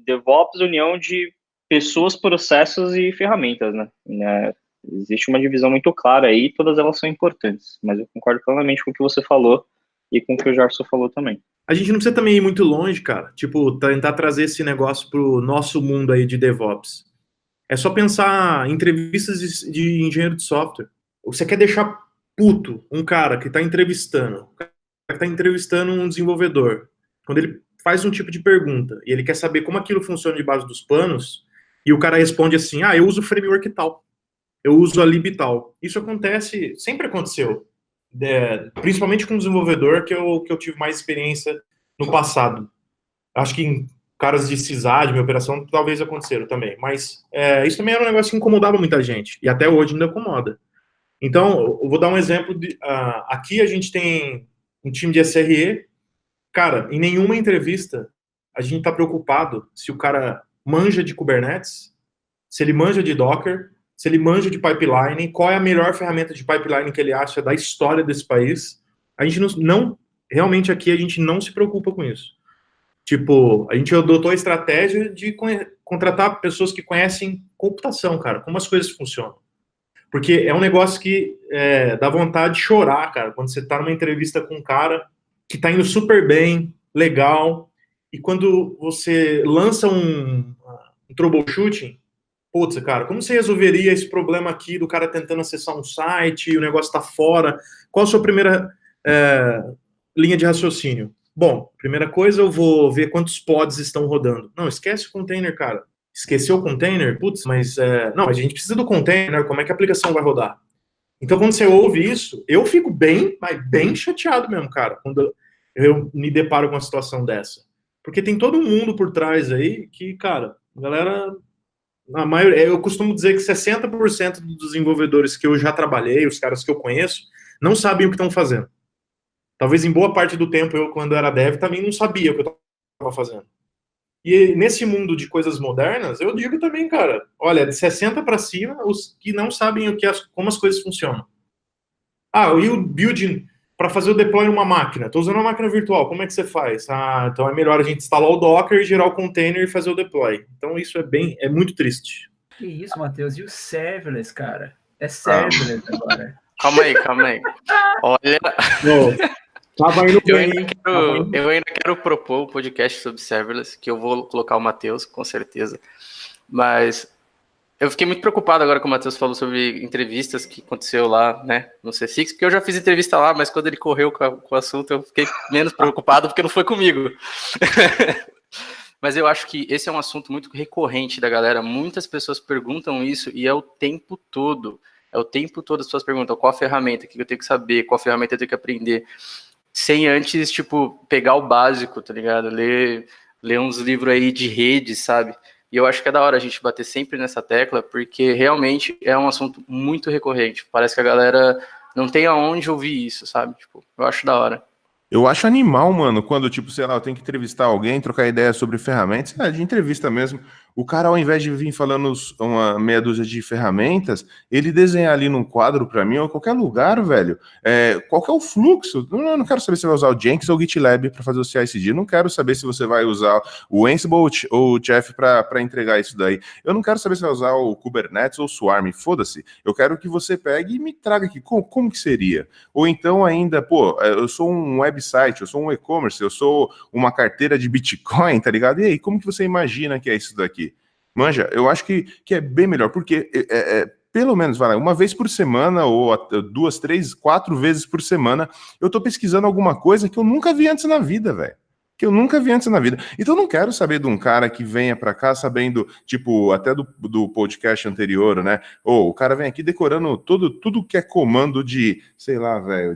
DevOps, união de pessoas, processos e ferramentas, né? Existe uma divisão muito clara aí, todas elas são importantes, mas eu concordo plenamente com o que você falou e com o que o Gerson falou também. A gente não precisa também ir muito longe, cara, tipo, tentar trazer esse negócio pro nosso mundo aí de DevOps. É só pensar em entrevistas de engenheiro de software. Você quer deixar puto um cara que tá entrevistando, um desenvolvedor, quando ele faz um tipo de pergunta e ele quer saber como aquilo funciona debaixo dos panos, e o cara responde assim, eu uso o framework tal, eu uso a lib tal. Isso acontece, sempre aconteceu, principalmente com um desenvolvedor que eu tive mais experiência no passado. Acho que em caras de CISAD, minha operação, talvez aconteceram também, mas isso também era um negócio que incomodava muita gente, e até hoje ainda incomoda. Então, eu vou dar um exemplo, aqui a gente tem um time de SRE, cara, em nenhuma entrevista a gente tá preocupado se o cara manja de Kubernetes, se ele manja de Docker, se ele manja de pipeline, qual é a melhor ferramenta de pipeline que ele acha da história desse país. A gente realmente aqui a gente não se preocupa com isso. Tipo, a gente adotou a estratégia de contratar pessoas que conhecem computação, cara, como as coisas funcionam. Porque é um negócio que dá vontade de chorar, cara, quando você tá numa entrevista com um cara que tá indo super bem, legal, e quando você lança um troubleshooting, putz, cara, como você resolveria esse problema aqui do cara tentando acessar um site e o negócio tá fora? Qual a sua primeira linha de raciocínio? Bom, primeira coisa, eu vou ver quantos pods estão rodando. Não, esquece o container, cara. Esqueceu o container? Putz, mas não, a gente precisa do container, como é que a aplicação vai rodar? Então, quando você ouve isso, eu fico bem chateado mesmo, cara, quando eu me deparo com uma situação dessa. Porque tem todo mundo por trás aí que, cara, a galera, a maioria, eu costumo dizer que 60% dos desenvolvedores que eu já trabalhei, os caras que eu conheço, não sabem o que estão fazendo. Talvez em boa parte do tempo, eu, quando era dev, também não sabia o que eu estava fazendo. E nesse mundo de coisas modernas, eu digo também, cara, olha, de 60 para cima, os que não sabem como as coisas funcionam. E o building, para fazer o deploy numa máquina, estou usando uma máquina virtual, como é que você faz? Então é melhor a gente instalar o Docker, gerar o container e fazer o deploy. Então isso é muito triste. Que isso, Matheus, e o serverless, cara? É serverless agora. Calma aí. Olha... Eu ainda quero propor um podcast sobre serverless, que eu vou colocar o Matheus, com certeza. Mas eu fiquei muito preocupado agora que o Matheus falou sobre entrevistas que aconteceu lá, né, no C6, porque eu já fiz entrevista lá, mas quando ele correu com o assunto, eu fiquei menos preocupado, porque não foi comigo. Mas eu acho que esse é um assunto muito recorrente da galera. Muitas pessoas perguntam isso e é o tempo todo. As pessoas perguntam qual a ferramenta, o que eu tenho que saber, qual ferramenta eu tenho que aprender. Sem antes, tipo, pegar o básico, tá ligado? Ler uns livros aí de rede, sabe? E eu acho que é da hora a gente bater sempre nessa tecla, porque realmente é um assunto muito recorrente. Parece que a galera não tem aonde ouvir isso, sabe? Tipo, eu acho da hora. Eu acho animal, mano, quando, tipo, sei lá, eu tenho que entrevistar alguém, trocar ideia sobre ferramentas, de entrevista mesmo. O cara, ao invés de vir falando uma meia dúzia de ferramentas, ele desenhar ali num quadro pra mim, ou em qualquer lugar, velho, qual que é o fluxo? Eu não quero saber se você vai usar o Jenkins ou o GitLab pra fazer o CI/CD, não quero saber se você vai usar o Ansible ou o Chef pra entregar isso daí. Eu não quero saber se vai usar o Kubernetes ou o Swarm, foda-se. Eu quero que você pegue e me traga aqui, como que seria? Ou então ainda, eu sou um website, eu sou um e-commerce, eu sou uma carteira de Bitcoin, tá ligado? E aí, como que você imagina que é isso daqui? Manja, eu acho que é bem melhor, porque pelo menos, vai lá, uma vez por semana, ou 2, 3, 4 vezes por semana, eu tô pesquisando alguma coisa que eu nunca vi antes na vida, velho. Então eu não quero saber de um cara que venha pra cá sabendo, tipo, até do podcast anterior, né? O cara vem aqui decorando tudo que é comando de, sei lá, velho,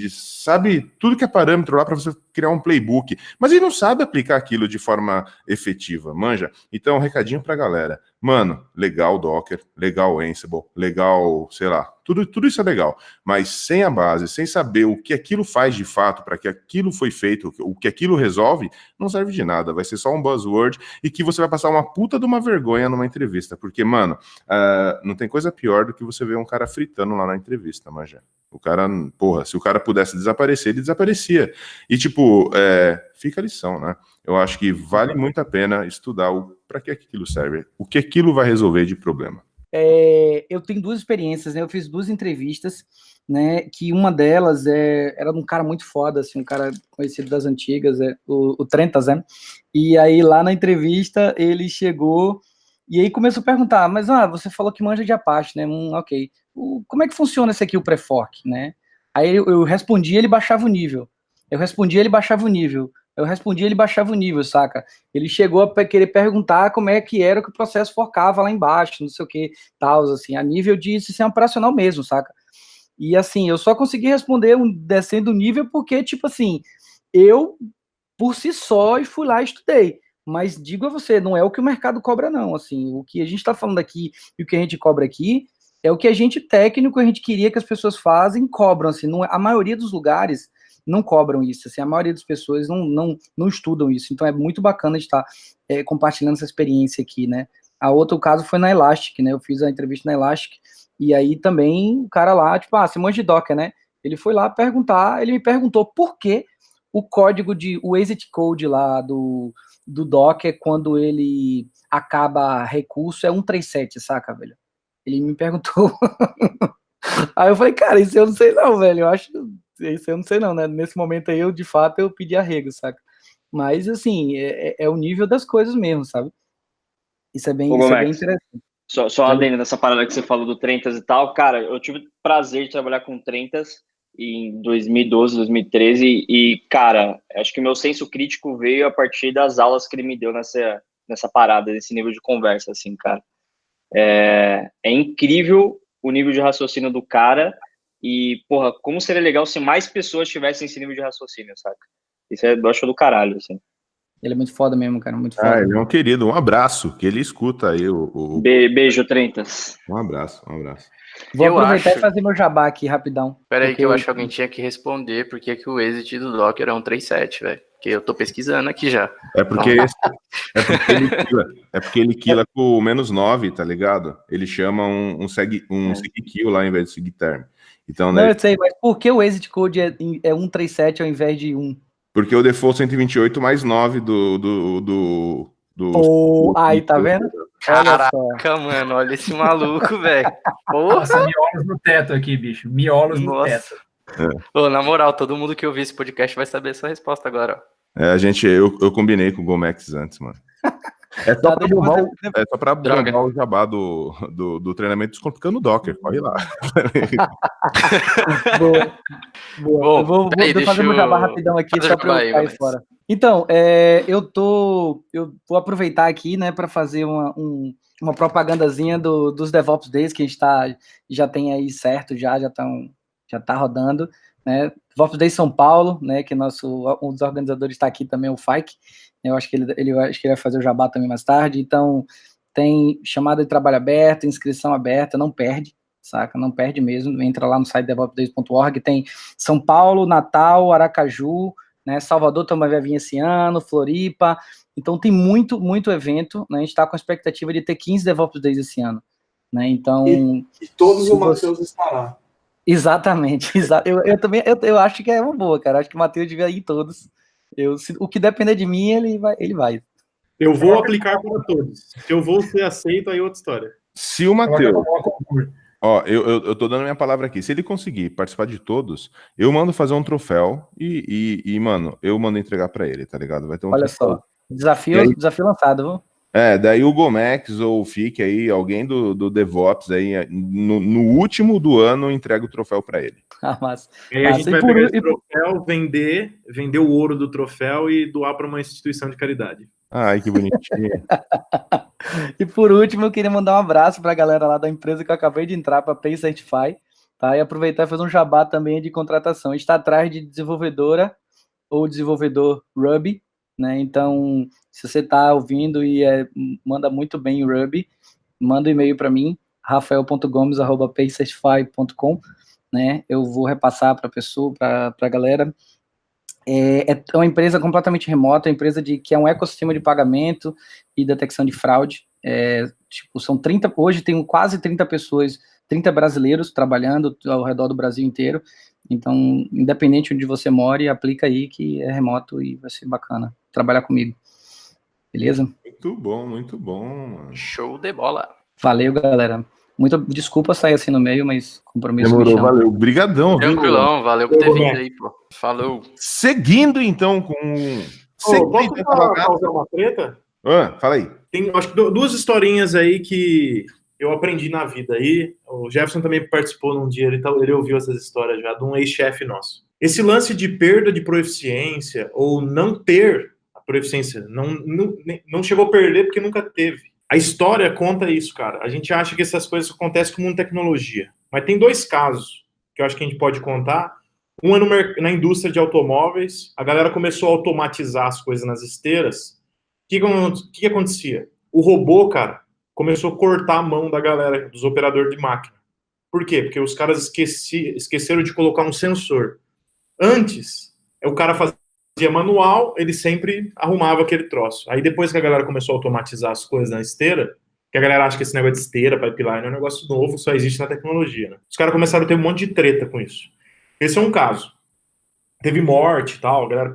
sabe, tudo que é parâmetro lá pra você criar um playbook, mas ele não sabe aplicar aquilo de forma efetiva, manja? Então, um recadinho pra galera. Mano, legal Docker, legal Ansible, legal, sei lá, tudo isso é legal, mas sem a base, sem saber o que aquilo faz de fato, para que aquilo foi feito, o que aquilo resolve, não serve de nada, vai ser só um buzzword e que você vai passar uma puta de uma vergonha numa entrevista, porque, mano, não tem coisa pior do que você ver um cara fritando lá na entrevista, manja. O cara, porra, se o cara pudesse desaparecer, ele desaparecia. E, tipo, fica a lição, né? Eu acho que vale muito a pena estudar para que aquilo serve, o que aquilo vai resolver de problema. Eu tenho 2 experiências, né? Eu fiz 2 entrevistas, né? Que uma delas era um cara muito foda, assim, um cara conhecido das antigas, o Trentas, né? E aí lá na entrevista ele chegou e aí começou a perguntar, mas você falou que manja de Apache, né? Ok. Como é que funciona esse aqui, o pré-fork, né? Aí eu respondia, ele baixava o nível. Eu respondia, ele baixava o nível. Eu respondia, ele baixava o nível, saca? Ele chegou a querer perguntar como é que era que o processo forcava lá embaixo, não sei o que, tal, assim, a nível de sistema operacional mesmo, saca? E assim, eu só consegui responder descendo o nível porque, tipo assim, eu, por si só, fui lá e estudei. Mas digo a você, não é o que o mercado cobra, não. Assim, o que a gente está falando aqui e o que a gente cobra aqui é o que a gente técnico, a gente queria que as pessoas fazem, cobram. Assim, não, a maioria dos lugares não cobram isso, assim, a maioria das pessoas não estudam isso, então é muito bacana de estar compartilhando essa experiência aqui, né. A outro caso foi na Elastic, né, eu fiz a entrevista na Elastic, e aí também o cara lá, tipo, você manja de Docker, né, ele foi lá perguntar, ele me perguntou por que o código o exit code lá do Docker, quando ele acaba recurso, é 137, saca, velho? Ele me perguntou, aí eu falei, cara, isso eu não sei não, velho, isso eu não sei não, né? Nesse momento aí, de fato, eu pedi arrego, saca? Mas, assim, é o nível das coisas mesmo, sabe? Isso é bem interessante. Só adendo nessa parada que você falou do Trentas e tal, cara, eu tive o prazer de trabalhar com Trentas em 2012, 2013, e, cara, acho que meu senso crítico veio a partir das aulas que ele me deu nessa parada, nesse nível de conversa, assim, cara. É incrível o nível de raciocínio do cara. E, porra, como seria legal se mais pessoas tivessem esse nível de raciocínio, saca? Isso eu acho do caralho, assim. Ele é muito foda mesmo, cara, muito foda. Ele é um querido, um abraço, que ele escuta aí Beijo, Trentas. Um abraço. Vou aproveitar e fazer meu jabá aqui, rapidão. Pera aí que eu acho que alguém tinha que responder por que o exit do Docker é 137, velho. Porque eu tô pesquisando aqui já. É porque ele quila com o -9, tá ligado? Ele chama um segkill lá em vez de segterm. Então, não, eu sei, mas por que o exit code é 137 ao invés de 1? Porque o default 128 mais 9 aí, tá vendo? Caraca, mano, olha esse maluco, velho. Nossa, miolos no teto aqui, bicho. Miolos no teto. Ô, na moral, todo mundo que ouvir esse podcast vai saber essa resposta agora, ó. Eu combinei com o Gomex antes, mano. É só pra bombar o jabá do treinamento Descomplicando o Docker. Corre lá. Boa. Vou fazer meu jabá rapidão aqui, só pra eu cair fora. Então, eu vou aproveitar aqui, né, para fazer uma propagandazinha dos DevOps Days, que a gente já tem aí certo, já tá rodando, né? DevOps Days São Paulo, né, que um dos organizadores está aqui também, o Fike. Eu acho que ele vai fazer o jabá também mais tarde. Então, tem chamada de trabalho aberta, inscrição aberta, não perde, saca? Não perde mesmo. Entra lá no site devopsdays.org, tem São Paulo, Natal, Aracaju, né? Salvador também vai vir esse ano, Floripa. Então, tem muito, muito evento, né? A gente está com a expectativa de ter 15 DevOps Days esse ano, né? Então... E todos o Matheus estará. Exatamente. Eu também acho que é uma boa, cara. Acho que o Matheus devia ir em todos. O que depender de mim, ele vai. Eu vou aplicar para todos. Se eu vou ser aceito, aí é outra história. Se o Matheus... eu tô dando minha palavra aqui. Se ele conseguir participar de todos, eu mando fazer um troféu e mano, eu mando entregar para ele, tá ligado? Vai ter um Olha troféu. só, desafio lançado, viu? Daí o Gomex ou o FIC aí, alguém do DevOps aí, no último do ano, entrega o troféu para ele. Mas aí a gente vai pegar esse troféu, vender o ouro do troféu e doar para uma instituição de caridade. Ai, que bonitinho. E por último, eu queria mandar um abraço para a galera lá da empresa que eu acabei de entrar, para a Pay Certify, tá? E aproveitar e fazer um jabá também de contratação. A gente está atrás de desenvolvedora ou desenvolvedor Ruby, né? Então, se você está ouvindo e manda muito bem o Ruby, manda um e-mail para mim, rafael.gomes@paycertify.com, né? Eu vou repassar para a pessoa, para a galera. É uma empresa completamente remota, uma empresa que é um ecossistema de pagamento e detecção de fraude. São 30, hoje tem quase 30 pessoas, 30 brasileiros trabalhando ao redor do Brasil inteiro. Então, independente de onde você mora, aplica aí que é remoto e vai ser bacana trabalhar comigo. Beleza? Muito bom, mano. Show de bola. Valeu, galera. Desculpa sair assim no meio, mas compromisso. Demorou, valeu. Obrigadão, viu? Tranquilão, valeu por ter vindo aí, pô. Falou. Seguindo, então, com... Posso causar uma treta? Fala aí. Tem, acho que duas historinhas aí que eu aprendi na vida aí. O Jefferson também participou num dia, ele ouviu essas histórias já, de um ex-chefe nosso. Esse lance de perda de proficiência, ou não ter a proficiência, não chegou a perder porque nunca teve. A história conta isso, cara. A gente acha que essas coisas acontecem com tecnologia. Mas tem dois casos que eu acho que a gente pode contar. Um é na indústria de automóveis. A galera começou a automatizar as coisas nas esteiras. O que acontecia? O robô, cara, começou a cortar a mão da galera, dos operadores de máquina. Por quê? Porque os caras esqueceram de colocar um sensor. Antes, o cara fazia manual, ele sempre arrumava aquele troço. Aí depois que a galera começou a automatizar as coisas na esteira, que a galera acha que esse negócio de esteira, pipeline, é um negócio novo, só existe na tecnologia, né? Os caras começaram a ter um monte de treta com isso. Esse é um caso. Teve morte e tal, a galera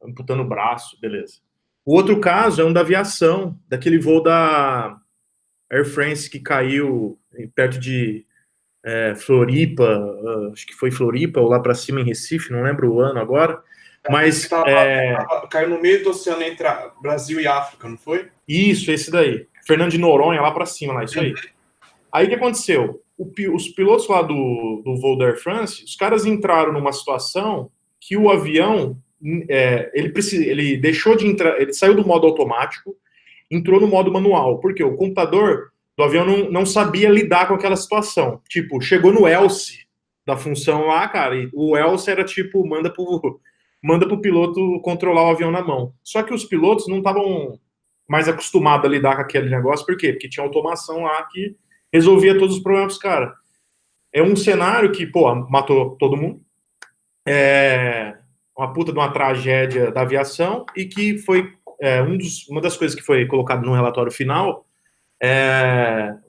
amputando o braço, beleza. O outro caso é um da aviação, daquele voo da Air France que caiu perto de Floripa, acho que foi Floripa, ou lá pra cima em Recife, não lembro o ano agora. Mas caiu no meio do oceano entre Brasil e África, não foi? Isso, esse daí. Fernando de Noronha, lá pra cima, lá, isso aí. Aí o que aconteceu? Os pilotos lá do voo da Air France, os caras entraram numa situação que o avião, ele deixou de entrar, ele saiu do modo automático, entrou no modo manual, porque o computador do avião não sabia lidar com aquela situação. Tipo, chegou no else da função lá, cara, e o else era tipo, manda pro piloto controlar o avião na mão. Só que os pilotos não estavam mais acostumados a lidar com aquele negócio, por quê? Porque tinha automação lá que resolvia todos os problemas dos caras. É um cenário que, matou todo mundo. Uma puta de uma tragédia da aviação e que foi uma das coisas que foi colocado no relatório final,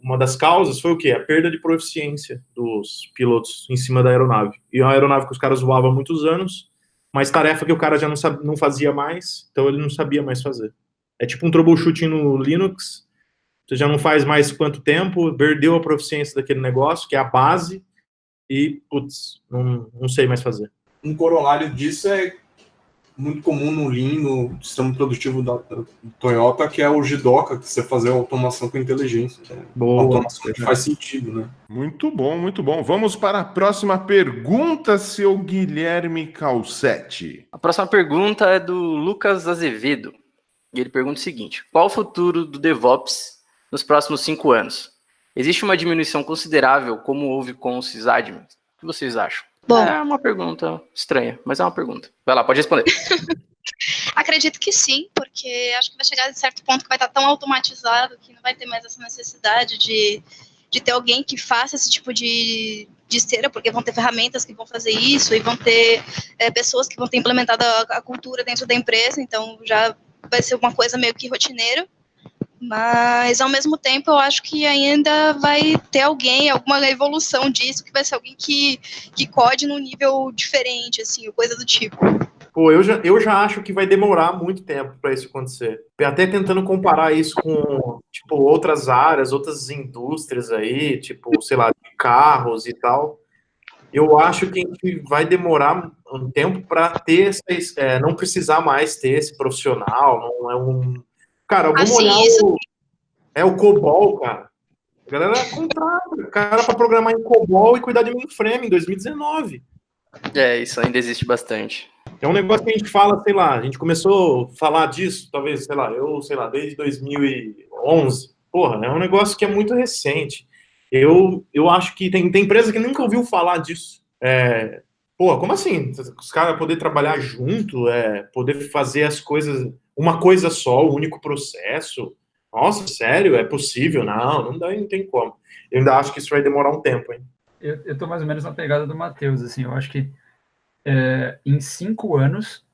uma das causas foi o quê? A perda de proficiência dos pilotos em cima da aeronave. E é uma aeronave que os caras voavam há muitos anos, mas tarefa que o cara já não fazia mais, então ele não sabia mais fazer. É tipo um troubleshooting no Linux, você já não faz mais quanto tempo, perdeu a proficiência daquele negócio, que é a base, e, não sei mais fazer. Um corolário disso é muito comum no Lean, no sistema produtivo da Toyota, que é o Jidoka, que você fazer automação com inteligência. Boa. Automação que faz sentido, né? Muito bom, muito bom. Vamos para a próxima pergunta, seu Guilherme Calcetti. A próxima pergunta é do Lucas Azevedo. E ele pergunta o seguinte: qual o futuro do DevOps nos próximos 5 anos? Existe uma diminuição considerável, como houve com os sysadmins? O que vocês acham? Bom, é uma pergunta estranha, mas é uma pergunta. Vai lá, pode responder. Acredito que sim, porque acho que vai chegar a certo ponto que vai estar tão automatizado que não vai ter mais essa necessidade de ter alguém que faça esse tipo de esteira, porque vão ter ferramentas que vão fazer isso e vão ter pessoas que vão ter implementado a cultura dentro da empresa, então já vai ser uma coisa meio que rotineiro. Mas, ao mesmo tempo, eu acho que ainda vai ter alguma evolução disso, que vai ser alguém que code num nível diferente, assim, coisa do tipo. Eu já acho que vai demorar muito tempo para isso acontecer. Até tentando comparar isso com, tipo, outras áreas, outras indústrias aí, tipo, sei lá, de carros e tal. Eu acho que a gente vai demorar um tempo para ter não precisar mais ter esse profissional, não é um... Cara, vamos olhar o COBOL, cara. A galera contrata o cara para programar em COBOL e cuidar de mainframe em 2019. Isso ainda existe bastante. É um negócio que a gente fala, sei lá, a gente começou a falar disso, talvez, desde 2011. Porra, é um negócio que é muito recente. Eu acho que tem empresa que nunca ouviu falar disso. Pô, como assim? Os caras poder trabalhar junto, poder fazer as coisas, uma coisa só, o único processo. Nossa, sério? É possível? Não dá, não tem como. Eu ainda acho que isso vai demorar um tempo, hein? Eu tô mais ou menos na pegada do Matheus, assim, eu acho que em 5 anos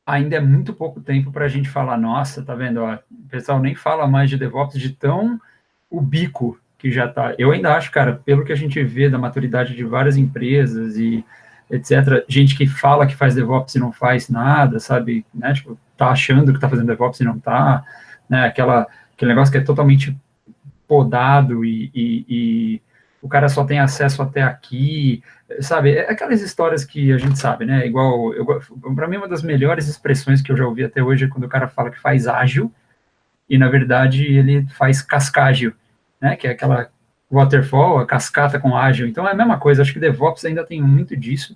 ainda é muito pouco tempo para a gente falar, nossa, tá vendo, ó, o pessoal nem fala mais de DevOps de tão o bico que já tá. Eu ainda acho, cara, pelo que a gente vê da maturidade de várias empresas e etc., gente que fala que faz DevOps e não faz nada, sabe, né, tipo, tá achando que tá fazendo DevOps e não tá, né, aquele negócio que é totalmente podado e o cara só tem acesso até aqui, sabe, aquelas histórias que a gente sabe, né, igual, para mim uma das melhores expressões que eu já ouvi até hoje é quando o cara fala que faz ágil, e na verdade ele faz cascágil, né, que é aquela waterfall, a cascata com ágil. Então é a mesma coisa, acho que DevOps ainda tem muito disso,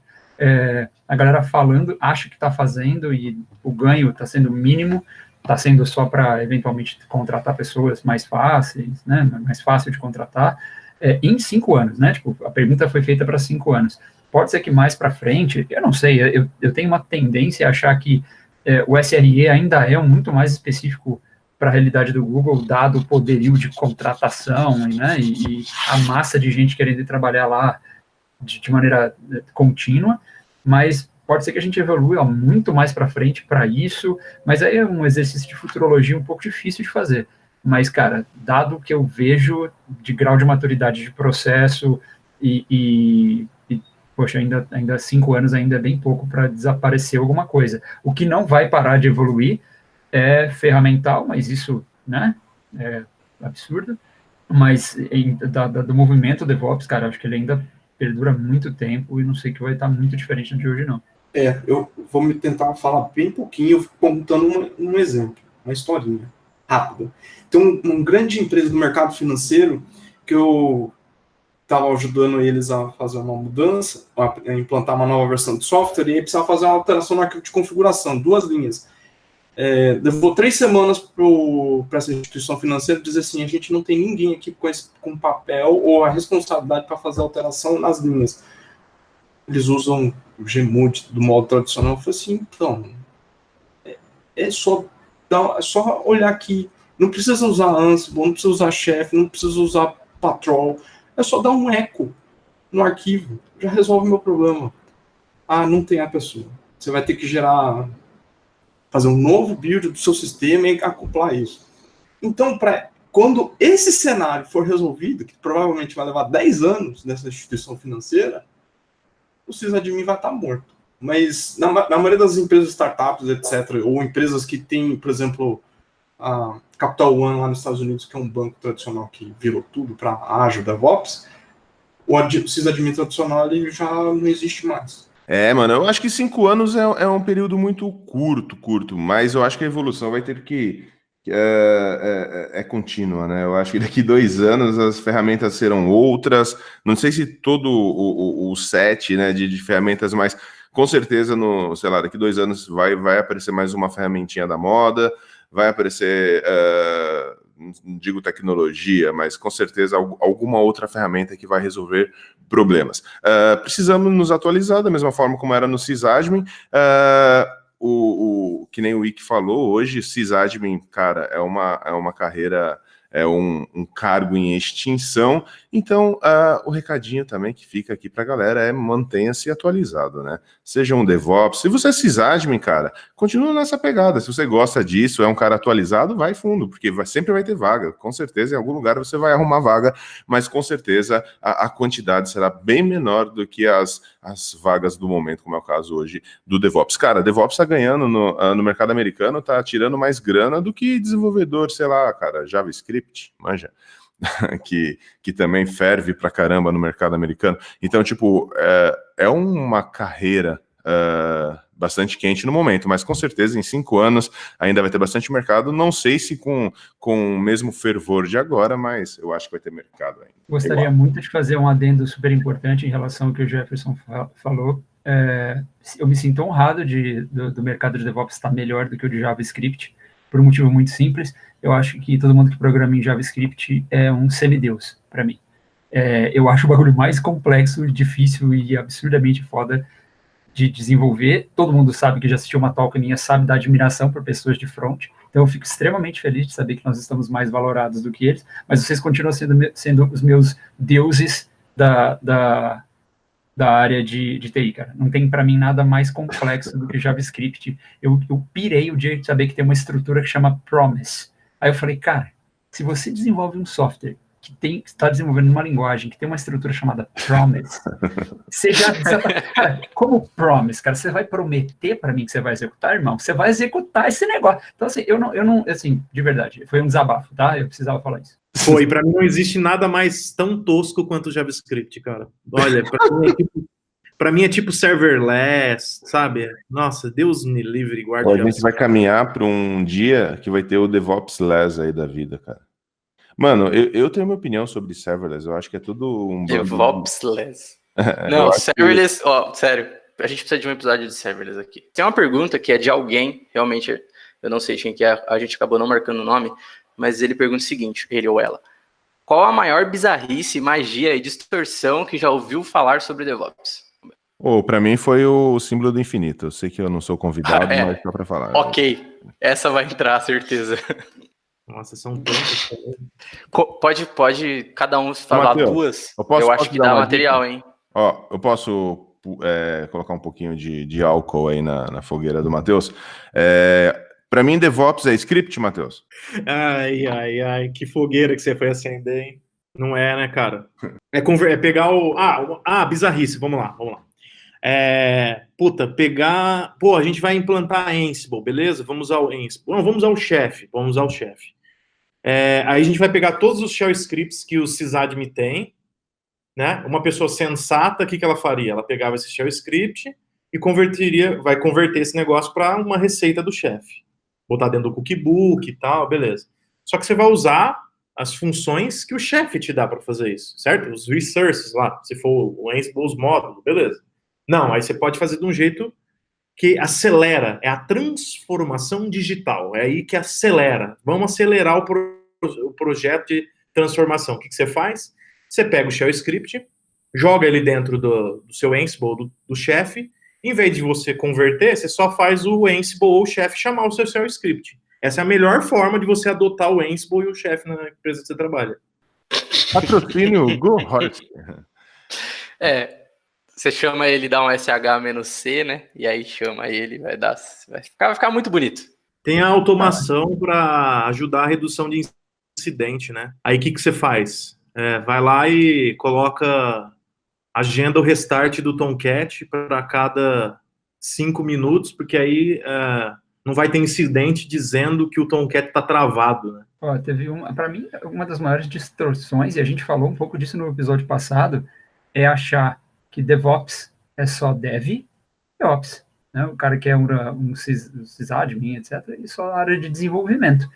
a galera falando, acha que está fazendo e o ganho está sendo mínimo, está sendo só para eventualmente contratar pessoas mais fáceis, né, mais fácil de contratar, em 5 anos, né, tipo, a pergunta foi feita para 5 anos, pode ser que mais para frente, eu não sei, eu tenho uma tendência a achar que o SRE ainda é muito mais específico para a realidade do Google, dado o poderio de contratação, né, e a massa de gente querendo trabalhar lá de maneira contínua, mas pode ser que a gente evolua muito mais para frente para isso, mas aí é um exercício de futurologia um pouco difícil de fazer. Mas, cara, dado o que eu vejo de grau de maturidade de processo poxa, ainda 5 anos ainda é bem pouco para desaparecer alguma coisa. O que não vai parar de evoluir é ferramental, mas isso, né, é absurdo. Mas do movimento DevOps, cara, acho que ele ainda perdura muito tempo e não sei que vai estar muito diferente de hoje, não. Eu vou me tentar falar bem pouquinho, contando um exemplo, uma historinha rápida. Tem uma grande empresa do mercado financeiro que eu estava ajudando eles a fazer uma mudança, a implantar uma nova versão de software, e aí precisava fazer uma alteração no arquivo de configuração, 2 linhas. Levou 3 semanas para essa instituição financeira dizer assim, a gente não tem ninguém aqui com papel ou a responsabilidade para fazer alteração nas linhas. Eles usam o Gmood do modo tradicional. Eu falei assim, então, é só olhar aqui, não precisa usar Ansible, não precisa usar Chef, não precisa usar Patrol, é só dar um eco no arquivo, já resolve o meu problema. Ah, não tem a pessoa. Você vai ter que fazer um novo build do seu sistema e acoplar isso. Então, quando esse cenário for resolvido, que provavelmente vai levar 10 anos nessa instituição financeira, o sysadmin vai estar morto. Mas na maioria das empresas, startups, etc., ou empresas que têm, por exemplo, a Capital One lá nos Estados Unidos, que é um banco tradicional que virou tudo para Azure, DevOps, o sysadmin tradicional ele já não existe mais. Mano, eu acho que 5 anos é um período muito curto, mas eu acho que a evolução vai ter que contínua, né? Eu acho que daqui 2 anos as ferramentas serão outras, não sei se todo o set, né, de ferramentas, mas com certeza, daqui 2 anos vai aparecer mais uma ferramentinha da moda, vai aparecer, não digo tecnologia, mas com certeza alguma outra ferramenta que vai resolver problemas. Precisamos nos atualizar da mesma forma como era no sysadmin. Que nem o Wiki falou, hoje sysadmin, cara, é uma carreira, é um cargo em extinção, então o recadinho também que fica aqui pra galera é mantenha-se atualizado, né? Seja um DevOps, se você é sysadmin, cara, continua nessa pegada, se você gosta disso, é um cara atualizado, vai fundo, porque sempre vai ter vaga, com certeza em algum lugar você vai arrumar vaga, mas com certeza a quantidade será bem menor do que as vagas do momento, como é o caso hoje do DevOps. Cara, DevOps tá ganhando no mercado americano, tá tirando mais grana do que desenvolvedor, sei lá, cara, JavaScript, manja, que também ferve pra caramba no mercado americano. Então, tipo, é uma carreira bastante quente no momento, mas com certeza em 5 anos ainda vai ter bastante mercado, não sei se com o mesmo fervor de agora, mas eu acho que vai ter mercado ainda. Gostaria muito de fazer um adendo super importante em relação ao que o Jefferson falou. Eu me sinto honrado do mercado de DevOps estar melhor do que o de JavaScript, por um motivo muito simples. Eu acho que todo mundo que programa em JavaScript é um semideus, para mim. Eu acho o bagulho mais complexo, difícil e absurdamente foda de desenvolver. Todo mundo sabe que já assistiu uma talk minha, sabe da admiração por pessoas de front. Então eu fico extremamente feliz de saber que nós estamos mais valorados do que eles, mas vocês continuam sendo os meus deuses da área de TI, cara. Não tem para mim nada mais complexo do que JavaScript. Eu pirei o dia de saber que tem uma estrutura que chama Promise. Aí eu falei, cara, se você desenvolve um software que está desenvolvendo uma linguagem que tem uma estrutura chamada Promise, cara, como Promise, cara, você vai prometer para mim que você vai executar, irmão? Você vai executar esse negócio. Então, assim, eu não, assim, de verdade, foi um desabafo, tá? Eu precisava falar isso. Foi, para mim não existe nada mais tão tosco quanto o JavaScript, cara. Olha, para mim é tipo serverless, sabe? Nossa, Deus me livre e guarde. A gente vai caminhar para um dia que vai ter o DevOps-less aí da vida, cara. Mano, eu tenho minha opinião sobre serverless, eu acho que é tudo um... DevOps-less. Não, serverless, sério, a gente precisa de um episódio de serverless aqui. Tem uma pergunta que é de alguém, realmente, eu não sei quem que é, a gente acabou não marcando o nome, mas ele pergunta o seguinte, ele ou ela: qual a maior bizarrice, magia e distorção que já ouviu falar sobre DevOps? Pra mim foi o símbolo do infinito. Eu sei que eu não sou convidado, mas dá pra falar. Ok, essa vai entrar, certeza. Nossa, são tantas. Pode cada um falar Mateus, duas? Eu acho que dá material, dica? hein? Eu posso colocar um pouquinho de álcool aí na fogueira do Matheus. Para mim, DevOps é script, Matheus? Ai, que fogueira que você foi acender, hein? Não é, né, cara? É pegar o... bizarrice, vamos lá. A gente vai implantar Ansible, beleza? Vamos usar o Ansible. Não, vamos usar o Chef. Aí a gente vai pegar todos os shell scripts que o sysadmin tem, né? Uma pessoa sensata, o que ela faria? Ela pegava esse shell script e vai converter esse negócio para uma receita do Chef. Botar dentro do cookbook e tal, beleza. Só que você vai usar as funções que o Chef te dá para fazer isso, certo? Os resources lá, se for o Ansible, os módulos, beleza. Não, aí você pode fazer de um jeito que acelera, é a transformação digital, é aí que acelera. Vamos acelerar o projeto de transformação. O que você faz? Você pega o shell script, joga ele dentro do seu Ansible, do Chef. Em vez de você converter, você só faz o Ansible ou o Chef chamar o seu shell script. Essa é a melhor forma de você adotar o Ansible e o Chef na empresa que você trabalha. Patrocínio Go Horse. Você chama ele, dá um SH-C, né? E aí chama ele, vai ficar muito bonito. Tem a automação para ajudar a redução de incidente, né? Aí o que você faz? Vai lá e coloca, agenda o restart do Tomcat para cada 5 minutos, porque aí não vai ter incidente dizendo que o Tomcat está travado, né? Teve para mim, uma das maiores distorções, e a gente falou um pouco disso no episódio passado, é achar que DevOps é só Dev, DevOps, né? O cara que é um sysadmin, etc., e só a área de desenvolvimento.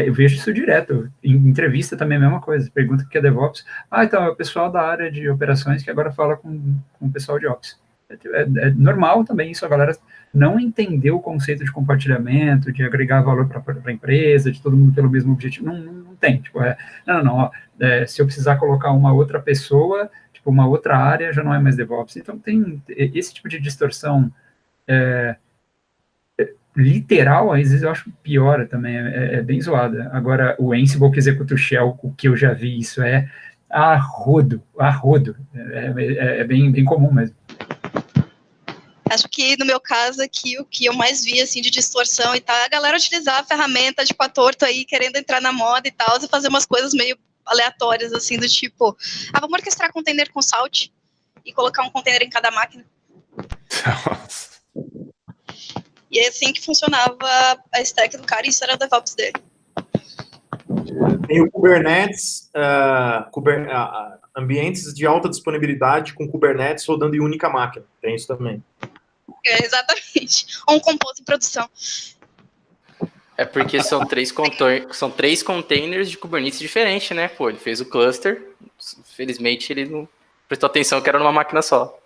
Eu vejo isso direto. Em entrevista também é a mesma coisa. Pergunta o que é DevOps. Então, é o pessoal da área de operações que agora fala com o pessoal de Ops. É normal também isso, a galera não entendeu o conceito de compartilhamento, de agregar valor para a empresa, de todo mundo pelo mesmo objetivo. Não tem. Tipo, se eu precisar colocar uma outra pessoa, tipo, uma outra área, já não é mais DevOps. Então, tem esse tipo de distorção literal, às vezes eu acho pior também, é bem zoada. Agora, o Ansible que executa o shell, o que eu já vi, isso é a rodo. É bem comum mesmo. Acho que, no meu caso aqui, o que eu mais vi, assim, de distorção e tal, é a galera utilizar a ferramenta de patorto aí, querendo entrar na moda e tal, e fazer umas coisas meio aleatórias, assim, do tipo, vamos orquestrar container com Salt e colocar um container em cada máquina. Nossa. E é assim que funcionava a stack do cara, e isso era o DevOps dele. Tem o Kubernetes, ambientes de alta disponibilidade com Kubernetes rodando em única máquina. Tem isso também. Exatamente. Ou um compose em produção. É porque são três containers de Kubernetes diferentes, né? Ele fez o cluster, felizmente ele não prestou atenção que era numa máquina só.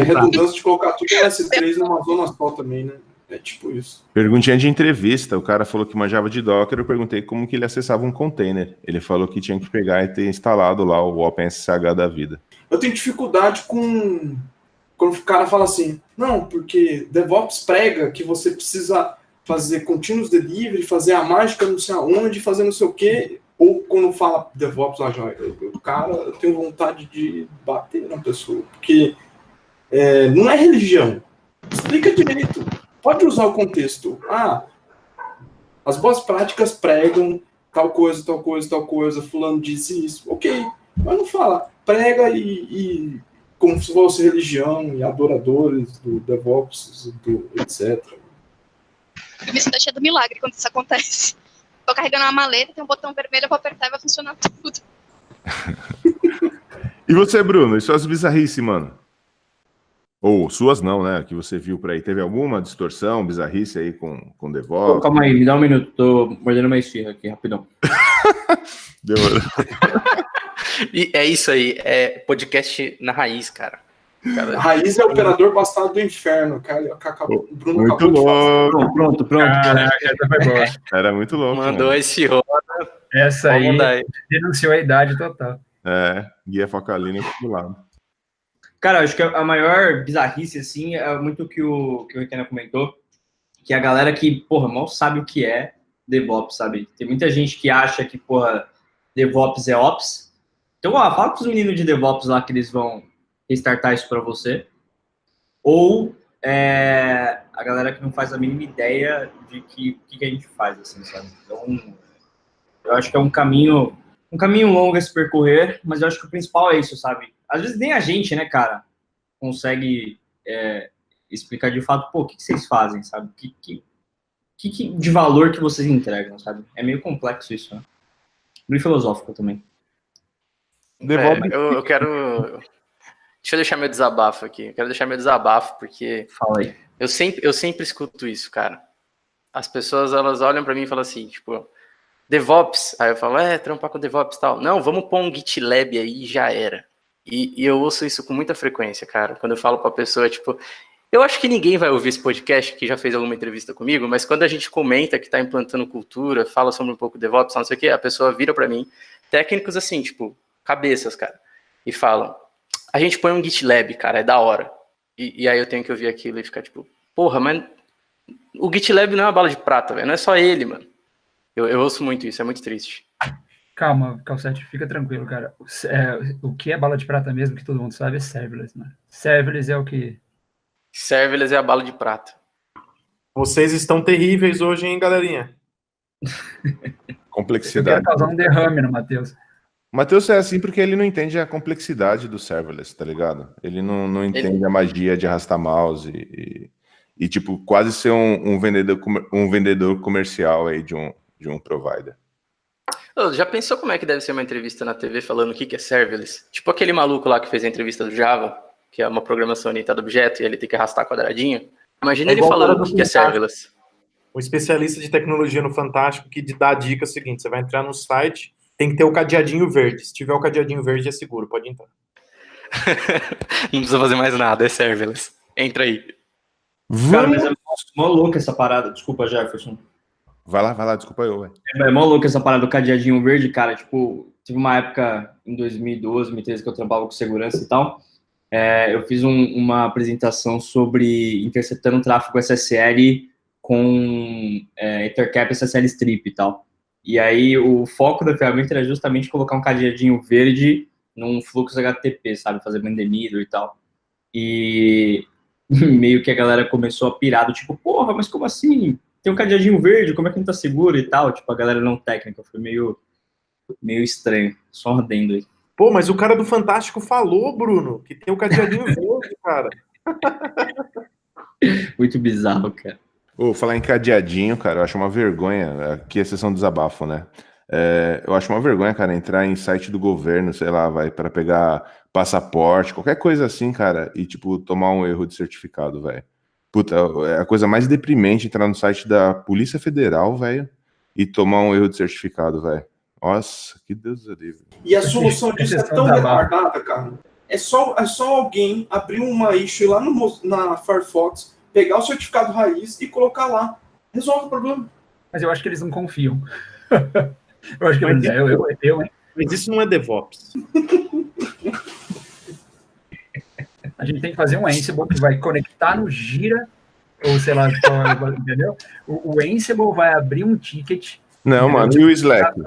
Redundância de colocar tudo no S3 numa zona só também, né? É tipo isso. Perguntinha de entrevista, o cara falou que manjava de Docker, eu perguntei como que ele acessava um container. Ele falou que tinha que pegar e ter instalado lá o OpenSSH da vida. Eu tenho dificuldade com quando o cara fala assim, não, porque DevOps prega que você precisa fazer continuous delivery, fazer a mágica não sei aonde, fazer não sei o quê, ou quando fala DevOps, o cara, eu tenho vontade de bater na pessoa, porque não é religião. Explica direito. Pode usar o contexto. As boas práticas pregam tal coisa, tal coisa, tal coisa, fulano disse isso. Ok, mas não fala. Prega e como se fosse religião e adoradores do DevOps, do etc. Eu me sinto cheia do milagre quando isso acontece. Tô carregando uma maleta, tem um botão vermelho, eu vou apertar e vai funcionar tudo. E você, Bruno? E suas bizarrices, mano? Ou suas não, né? Que você viu por aí. Teve alguma distorção, bizarrice aí com DevOps? Calma aí, me dá um minuto. Tô mordendo uma esfirra aqui, rapidão. Demorou. E é isso aí, é podcast na raiz, cara. A raiz é o operador bastardo do inferno, cara. O Bruno muito acabou de falar. Pronto. Essa foi boa. Era muito louco. Mandou mano. esse roda. Essa aí denunciou a idade total. Guia focalina do lado. Cara, acho que a maior bizarrice, assim, é muito o que o Requena comentou, que a galera que, porra, mal sabe o que é DevOps, sabe? Tem muita gente que acha que, porra, DevOps é Ops. Então, fala pros meninos de DevOps lá que eles vão restartar isso pra você. Ou a galera que não faz a mínima ideia de que a gente faz, assim, sabe? Então, eu acho que é um caminho longo a se percorrer, mas eu acho que o principal é isso, sabe? Às vezes nem a gente, né, cara, consegue explicar de fato, pô, o que vocês fazem, sabe? Que de valor que vocês entregam, sabe? É meio complexo isso, né? Meio filosófico também. Eu quero... Deixa eu deixar meu desabafo aqui. Eu quero deixar meu desabafo, porque... Fala aí. Eu sempre escuto isso, cara. As pessoas, elas olham pra mim e falam assim, tipo... DevOps. Aí eu falo, trampar com DevOps e tal. Não, vamos pôr um GitLab aí e já era. E eu ouço isso com muita frequência, cara. Quando eu falo pra pessoa, tipo... Eu acho que ninguém vai ouvir esse podcast, que já fez alguma entrevista comigo, mas quando a gente comenta que tá implantando cultura, fala sobre um pouco DevOps, não sei o quê, a pessoa vira pra mim, técnicos assim, tipo, cabeças, cara, e falam, a gente põe um GitLab, cara, é da hora. E aí eu tenho que ouvir aquilo e ficar tipo, porra, mas o GitLab não é uma bala de prata, velho, não é só ele, mano. Eu ouço muito isso, é muito triste. Calma, Calcete, fica tranquilo, cara. O que é bala de prata mesmo, que todo mundo sabe, é serverless, né? Serverless é o que... Serverless é a bala de prata. Vocês estão terríveis hoje, hein, galerinha? Complexidade. Eu quero causar um derrame no Matheus. O Matheus é assim porque ele não entende a complexidade do serverless, tá ligado? Ele não entende a magia de arrastar mouse e tipo, quase ser um vendedor comercial aí de um provider. Já pensou como é que deve ser uma entrevista na TV falando o que é serverless? Tipo aquele maluco lá que fez a entrevista do Java, que é uma programação orientada a objeto, e ele tem que arrastar quadradinho. Imagina ele falando o que é serverless. O especialista de tecnologia no Fantástico que dá a dica seguinte, você vai entrar no site, tem que ter o cadeadinho verde. Se tiver o cadeadinho verde, é seguro, pode entrar. Não precisa fazer mais nada, é serverless. Entra aí. Cara, mas é mó louco essa parada. Desculpa, Jefferson. Vai lá, desculpa eu, velho. É mó louco essa parada do cadeadinho verde, cara. Tipo, teve uma época em 2012, 2013 que eu trabalhava com segurança e tal. Eu fiz uma apresentação sobre interceptando tráfego SSL com Ethercap SSL Strip e tal. E aí o foco da ferramenta era justamente colocar um cadeadinho verde num fluxo HTTP, sabe? Fazer vendemido e tal. E meio que a galera começou a pirar, tipo, porra, mas como assim? Tem um cadeadinho verde, como é que não tá seguro e tal? Tipo, a galera não técnica, foi meio estranho, só ardendo aí. Pô, mas o cara do Fantástico falou, Bruno, que tem o cadeadinho verde, cara. Muito bizarro, cara. Falar em cadeadinho, cara, eu acho uma vergonha. Aqui é a sessão de desabafo, né? Eu acho uma vergonha, cara, entrar em site do governo, sei lá, para pegar passaporte, qualquer coisa assim, cara, e, tipo, tomar um erro de certificado, velho. Puta, é a coisa mais deprimente entrar no site da Polícia Federal, velho, e tomar um erro de certificado, velho. Nossa, que Deus do livre. E a solução disso é tão retardada, cara. É só alguém abrir uma issue lá na Firefox, pegar o certificado raiz e colocar lá. Resolve o problema. Mas eu acho que eles não confiam. Eu acho que hein? Mas isso não é DevOps. A gente tem que fazer um Ansible que vai conectar no Gira, ou sei lá, entendeu? O Ansible vai abrir um ticket. Não, mano, e o Slack?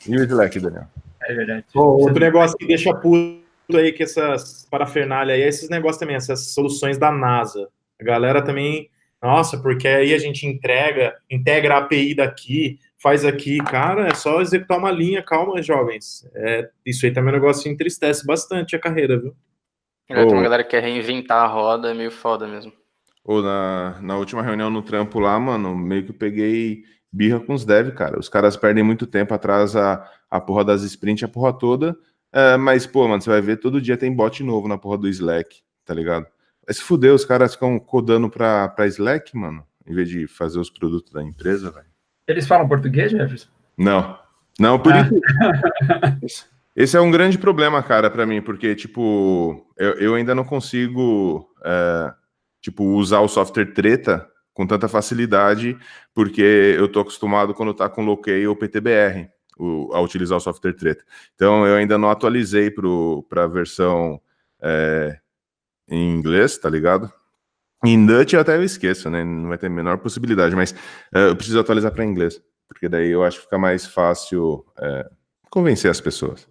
E o Slack, Daniel? É verdade. Outro negócio que deixa puto aí, que essas parafernália aí, é esses negócios também, essas soluções da NASA. A galera também, nossa, porque aí a gente integra a API daqui, faz aqui, cara, é só executar uma linha, calma, jovens. Isso aí também é um negócio que entristece bastante a carreira, viu? Tem uma galera que quer reinventar a roda, é meio foda mesmo. Na última reunião no trampo lá, mano, meio que eu peguei birra com os devs, cara. Os caras perdem muito tempo atrás a porra das sprint, a porra toda. Mas, pô, mano, você vai ver, todo dia tem bot novo na porra do Slack, tá ligado? Vai se fuder, os caras ficam codando pra Slack, mano, em vez de fazer os produtos da empresa, velho. Eles falam português, Jefferson? Não, por isso... Esse é um grande problema, cara, pra mim, porque, tipo, eu ainda não consigo, usar o software Treta com tanta facilidade, porque eu tô acostumado quando tá com Lockay ou PTBR, a utilizar o software Treta. Então, eu ainda não atualizei pra versão em inglês, tá ligado? Em Dutch até eu esqueço, né? Não vai ter a menor possibilidade, mas eu preciso atualizar para inglês, porque daí eu acho que fica mais fácil convencer as pessoas.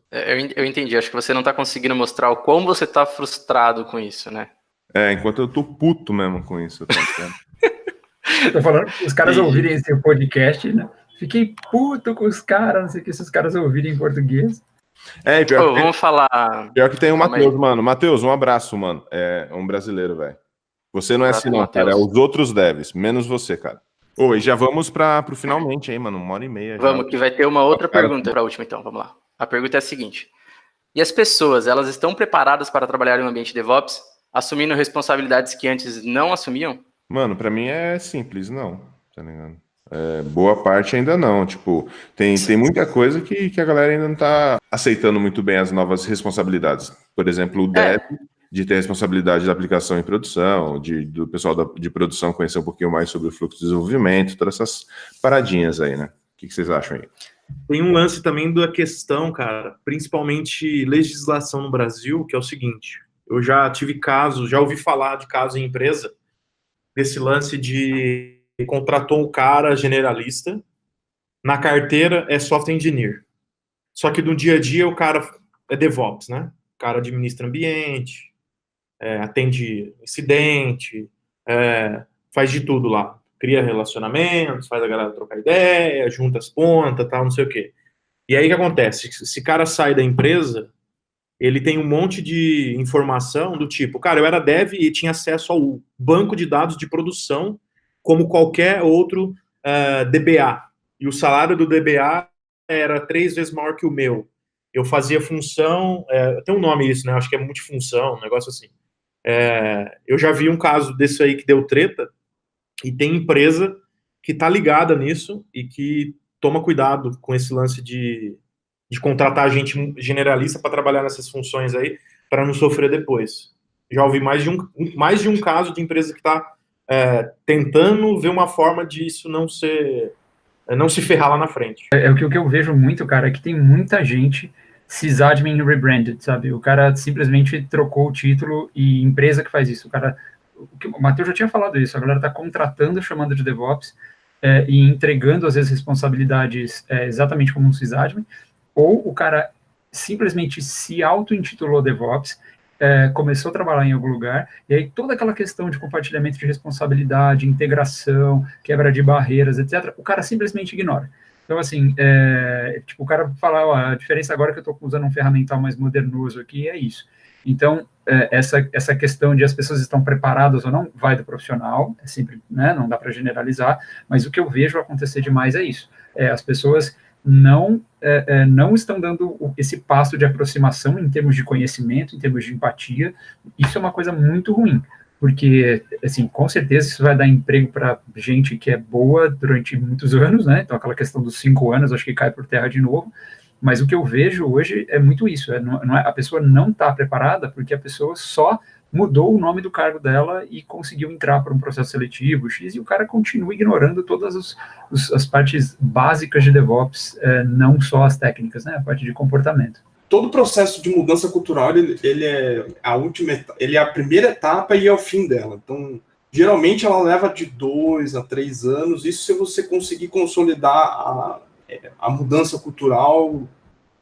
Eu entendi, acho que você não tá conseguindo mostrar o quão você tá frustrado com isso, né? Enquanto eu tô puto mesmo com isso. Tô falando que os caras ouvirem esse podcast, né? Fiquei puto com os caras, não sei o que, se os caras ouvirem em português. Vamos falar... Pior que tem o Matheus, mano. Matheus, um abraço, mano. É um brasileiro, velho. Você não é assim, não, cara. É os outros devs, menos você, cara. E já vamos pro finalmente aí, mano. 1h30. Vamos, que vai ter uma outra pergunta pra última, então. Vamos lá. A pergunta é a seguinte. E as pessoas, elas estão preparadas para trabalhar em um ambiente DevOps, assumindo responsabilidades que antes não assumiam? Mano, pra mim é simples, não. Tá ligado? Boa parte ainda não. Tipo, tem muita coisa que a galera ainda não tá aceitando muito bem as novas responsabilidades. Por exemplo, o dev... de ter responsabilidade da aplicação em produção, do pessoal de produção conhecer um pouquinho mais sobre o fluxo de desenvolvimento, todas essas paradinhas aí, né? O que vocês acham aí? Tem um lance também da questão, cara, principalmente legislação no Brasil, que é o seguinte, eu já tive casos, já ouvi falar de caso em empresa, desse lance de contratou um cara generalista, na carteira é software engineer, só que no dia a dia o cara é DevOps, né? O cara administra ambiente, atende incidente, faz de tudo lá. Cria relacionamentos, faz a galera trocar ideia, junta as pontas, tal, não sei o quê. E aí o que acontece? Se esse cara sai da empresa, ele tem um monte de informação do tipo, cara, eu era dev e tinha acesso ao banco de dados de produção como qualquer outro DBA. E o salário do DBA era 3 vezes maior que o meu. Eu fazia função, tem um nome isso, né? Acho que é multifunção, um negócio assim. Eu já vi um caso desse aí que deu treta, e tem empresa que tá ligada nisso e que toma cuidado com esse lance de contratar gente generalista para trabalhar nessas funções aí, para não sofrer depois. Já ouvi mais de um caso de empresa que tá tentando ver uma forma de isso não se ferrar lá na frente. O que eu vejo muito, cara, é que tem muita gente sysadmin rebranded, sabe? O cara simplesmente trocou o título e empresa que faz isso. O Matheus já tinha falado isso, a galera tá contratando, chamando de DevOps e entregando, às vezes, responsabilidades exatamente como um sysadmin, ou o cara simplesmente se auto-intitulou DevOps, começou a trabalhar em algum lugar, e aí toda aquela questão de compartilhamento de responsabilidade, integração, quebra de barreiras, etc., o cara simplesmente ignora. Então, assim, o cara fala, a diferença agora é que eu estou usando um ferramental mais modernoso aqui, é isso. Então, essa questão de as pessoas estão preparadas ou não, vai do profissional, é sempre, né, não dá para generalizar, mas o que eu vejo acontecer demais é isso. As pessoas não estão dando esse passo de aproximação em termos de conhecimento, em termos de empatia. Isso é uma coisa muito ruim, porque, assim, com certeza isso vai dar emprego para gente que é boa durante muitos anos, né? Então, aquela questão dos 5 anos, acho que cai por terra de novo. Mas o que eu vejo hoje é muito isso. A pessoa não está preparada porque a pessoa só mudou o nome do cargo dela e conseguiu entrar para um processo seletivo X, e o cara continua ignorando todas as partes básicas de DevOps, não só as técnicas, né? A parte de comportamento. todo processo de mudança cultural, ele é ele é a primeira etapa e é o fim dela. Então, geralmente ela leva de 2 a 3 anos, isso se você conseguir consolidar a mudança cultural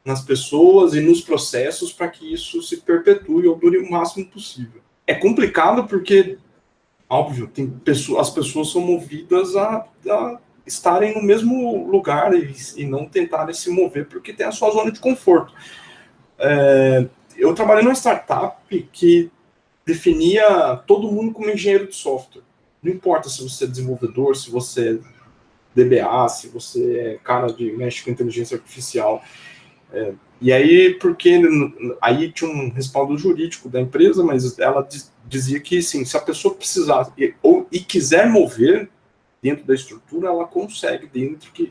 nas pessoas e nos processos para que isso se perpetue ou dure o máximo possível. É complicado porque, óbvio, as pessoas são movidas a estarem no mesmo lugar e não tentarem se mover porque tem a sua zona de conforto. Eu trabalhei numa startup que definia todo mundo como engenheiro de software. Não importa se você é desenvolvedor, se você é DBA, se você é cara de mexe com inteligência artificial. E aí, porque aí tinha um respaldo jurídico da empresa, mas ela dizia que, sim, se a pessoa precisar e quiser mover dentro da estrutura, ela consegue,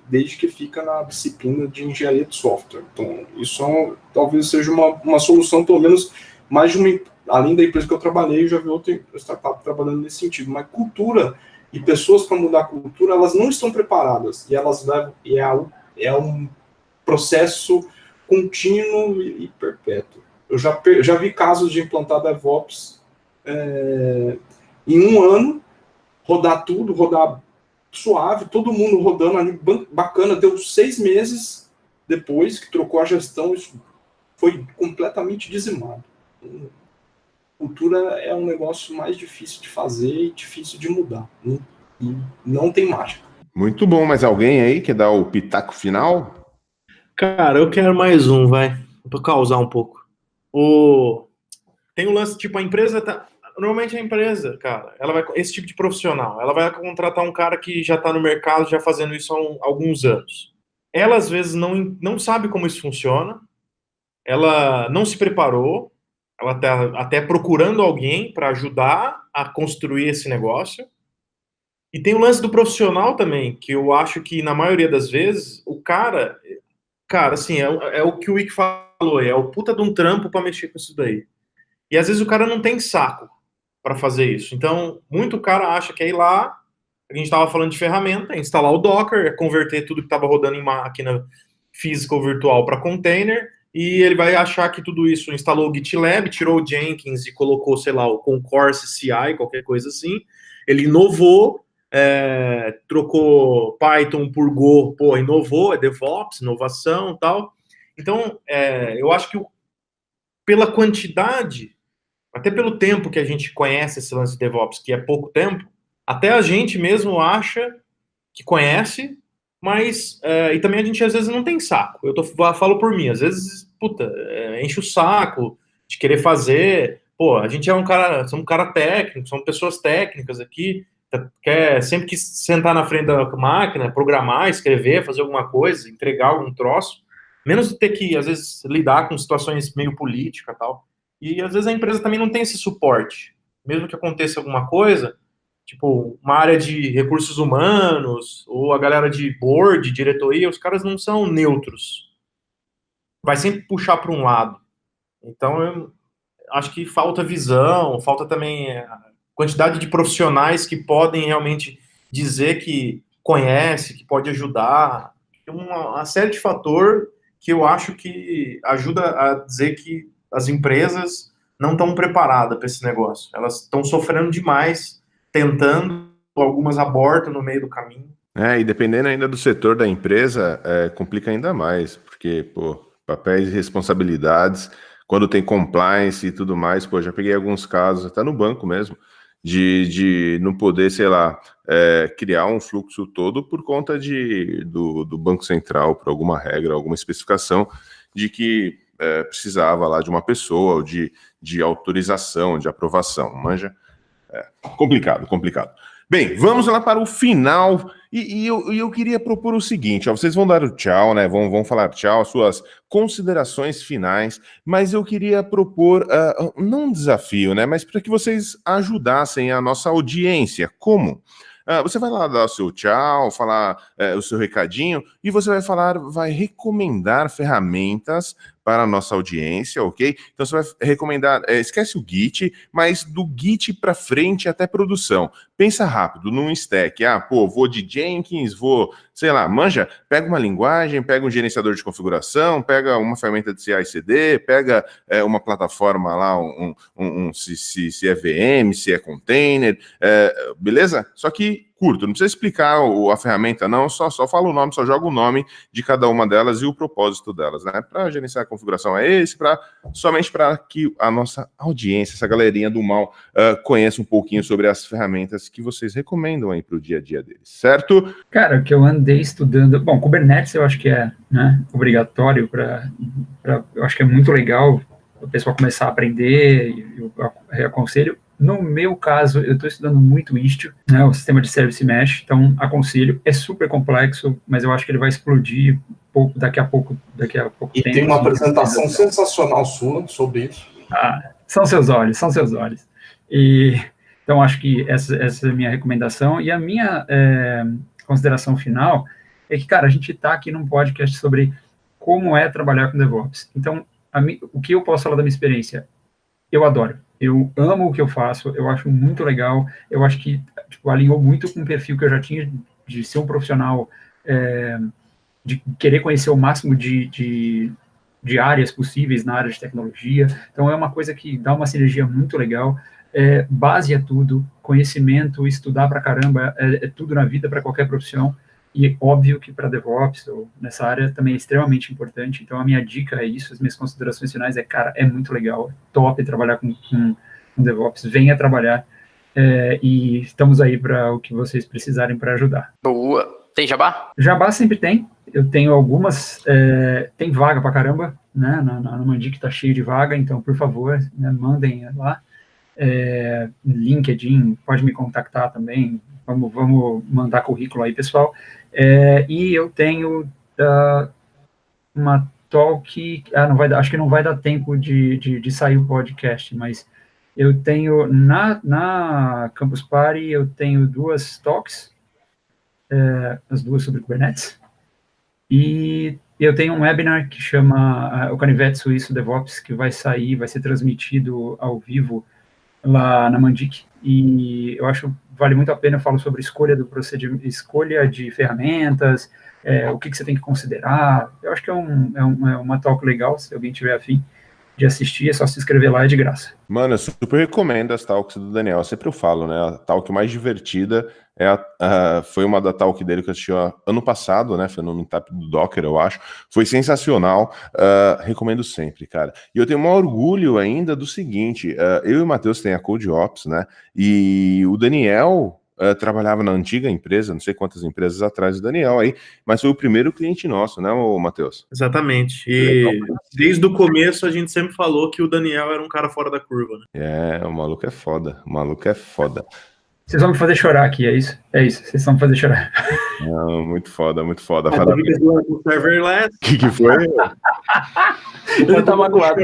desde que fica na disciplina de engenharia de software. Então, isso talvez seja uma solução, pelo menos, mais de além da empresa que eu trabalhei, eu já vi outra startup trabalhando nesse sentido. Mas cultura e pessoas para mudar a cultura, elas não estão preparadas. E é um processo contínuo e perpétuo. Eu já vi casos de implantar DevOps em um ano, rodar suave, todo mundo rodando ali, bacana, deu 6 meses depois que trocou a gestão, isso foi completamente dizimado. Cultura é um negócio mais difícil de fazer e difícil de mudar, né? E não tem mágica. Muito bom, mas alguém aí quer dar o pitaco final? Cara, eu quero mais um, vai, pra causar um pouco. Tem um lance, tipo, a empresa tá... Normalmente a empresa, cara, ela vai, esse tipo de profissional, ela vai contratar um cara que já tá no mercado, já fazendo isso há alguns anos. Ela, às vezes, não sabe como isso funciona, ela não se preparou, ela tá até procurando alguém para ajudar a construir esse negócio. E tem o lance do profissional também, que eu acho que, na maioria das vezes, o cara, assim, é o que o Wick falou, é o puta de um trampo para mexer com isso daí. E, às vezes, o cara não tem saco para fazer isso. Então, muito cara acha que é ir lá, a gente estava falando de ferramenta, instalar o Docker, converter tudo que estava rodando em máquina física ou virtual para container, e ele vai achar que tudo isso instalou o GitLab, tirou o Jenkins e colocou, sei lá, o Concourse CI, qualquer coisa assim. Ele inovou, trocou Python por Go, inovou, é DevOps, inovação e tal. Então, eu acho que pela quantidade, até pelo tempo que a gente conhece esse lance de DevOps, que é pouco tempo, até a gente mesmo acha que conhece, mas e também a gente às vezes não tem saco. Eu falo por mim, às vezes, enche o saco de querer fazer. A gente é um cara técnico, são pessoas técnicas aqui, sempre que sentar na frente da máquina, programar, escrever, fazer alguma coisa, entregar algum troço, menos ter que, às vezes, lidar com situações meio políticas e tal. E, às vezes, a empresa também não tem esse suporte. Mesmo que aconteça alguma coisa, tipo, uma área de recursos humanos, ou a galera de board, diretoria, os caras não são neutros. Vai sempre puxar para um lado. Então, eu acho que falta visão, falta também a quantidade de profissionais que podem realmente dizer que conhece, que pode ajudar. Tem uma série de fatores que eu acho que ajuda a dizer que as empresas não estão preparadas para esse negócio. Elas estão sofrendo demais, tentando, algumas abortam no meio do caminho. E dependendo ainda do setor da empresa, complica ainda mais, porque, papéis e responsabilidades, quando tem compliance e tudo mais, já peguei alguns casos, até no banco mesmo, de não poder, sei lá, criar um fluxo todo por conta do Banco Central, por alguma regra, alguma especificação, de que precisava lá de uma pessoa, ou de autorização, de aprovação, manja? Complicado. Bem, vamos lá para o final, e eu queria propor o seguinte, vocês vão dar o tchau, né, vão falar tchau, suas considerações finais, mas eu queria propor, não um desafio, né, mas para que vocês ajudassem a nossa audiência. Como? Você vai lá dar o seu tchau, falar o seu recadinho, e você vai recomendar ferramentas para a nossa audiência, ok? Então você vai recomendar, esquece o Git, mas do Git para frente até produção. Pensa rápido, num stack. Vou de Jenkins, sei lá, manja, pega uma linguagem, pega um gerenciador de configuração, pega uma ferramenta de CI/CD, pega uma plataforma lá, se é VM, se é container, beleza? Só que curto, não precisa explicar a ferramenta, não, só fala o nome, só joga o nome de cada uma delas e o propósito delas, né? Para gerenciar a configuração é esse, somente para que a nossa audiência, essa galerinha do mal, conheça um pouquinho sobre as ferramentas que vocês recomendam aí para o dia a dia deles, certo? Cara, o que eu andei estudando... Bom, Kubernetes eu acho que é, né, obrigatório eu acho que é muito legal o pessoal começar a aprender, eu aconselho. No meu caso, eu estou estudando muito Istio, né, o sistema de Service Mesh, então aconselho, é super complexo, mas eu acho que ele vai explodir daqui a pouco e tempo. Tem uma apresentação sensacional sua sobre isso. São seus olhos. Então, acho que essa é a minha recomendação, e a minha consideração final é que, cara, a gente está aqui num podcast sobre como é trabalhar com DevOps. Então, o que eu posso falar da minha experiência? Eu adoro. Eu amo o que eu faço, eu acho muito legal, eu acho que alinhou muito com o perfil que eu já tinha de ser um profissional, de querer conhecer o máximo de áreas possíveis na área de tecnologia. Então, é uma coisa que dá uma sinergia muito legal. Base é tudo, conhecimento, estudar pra caramba, é tudo na vida para qualquer profissão. E óbvio que para DevOps, ou nessa área, também é extremamente importante. Então, a minha dica é isso, as minhas considerações finais cara, é muito legal, é top trabalhar com DevOps, venha trabalhar, e estamos aí para o que vocês precisarem para ajudar. Boa. Tem jabá? Jabá sempre tem, eu tenho algumas, tem vaga pra caramba, né, na Mandic tá cheio de vaga, então, por favor, né, mandem lá, LinkedIn, pode me contactar também, vamos mandar currículo aí, pessoal. E eu tenho uma talk, acho que não vai dar tempo de sair o podcast, mas eu tenho na Campus Party, eu tenho 2 talks, as 2 sobre Kubernetes, e eu tenho um webinar que chama o Canivete Suíço DevOps, que vai ser transmitido ao vivo lá na Mandic, e eu acho que vale muito a pena. Eu falo sobre escolha de ferramentas, o que você tem que considerar. Eu acho que é uma talk legal, se alguém tiver afim de assistir, é só se inscrever lá, é de graça. Mano, eu super recomendo as talks do Daniel, sempre eu falo, né, a talk mais divertida foi uma da talk dele que eu assisti ano passado, né, foi no Meetup do Docker, eu acho, foi sensacional, recomendo sempre, cara. E eu tenho um orgulho ainda do seguinte, eu e o Matheus tem a CodeOps, né, e o Daniel trabalhava na antiga empresa, não sei quantas empresas atrás do Daniel aí, mas foi o primeiro cliente nosso, né, Matheus? Exatamente. E desde o começo a gente sempre falou que o Daniel era um cara fora da curva, né? O maluco é foda, Vocês vão me fazer chorar aqui, é isso? É isso, vocês vão me fazer chorar. Não, muito foda. O serverless. O que foi? Ele tá magoado.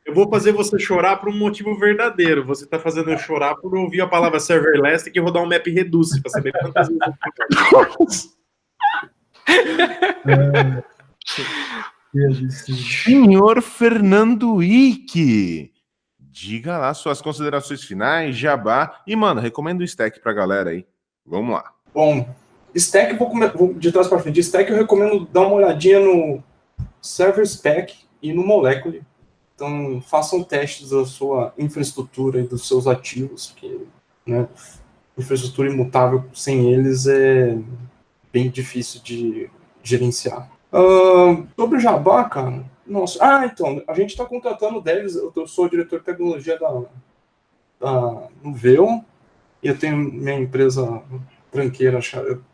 Eu vou fazer você chorar por um motivo verdadeiro. Você tá fazendo eu chorar por ouvir a palavra serverless e que rodar um map reduce para saber quantas vezes. Senhor Fernando Ike, diga lá suas considerações finais, jabá, e, mano, recomenda o Stack pra galera aí. Vamos lá. Bom, Stack, vou de trás para frente. Stack eu recomendo dar uma olhadinha no Server Spec e no Molecule. Então, façam testes da sua infraestrutura e dos seus ativos, porque, né, infraestrutura imutável sem eles é bem difícil de gerenciar. Sobre o Jabá, cara, nossa. Então, a gente está contratando devs, eu sou diretor de tecnologia da Nuveo, e eu tenho minha empresa tranqueira,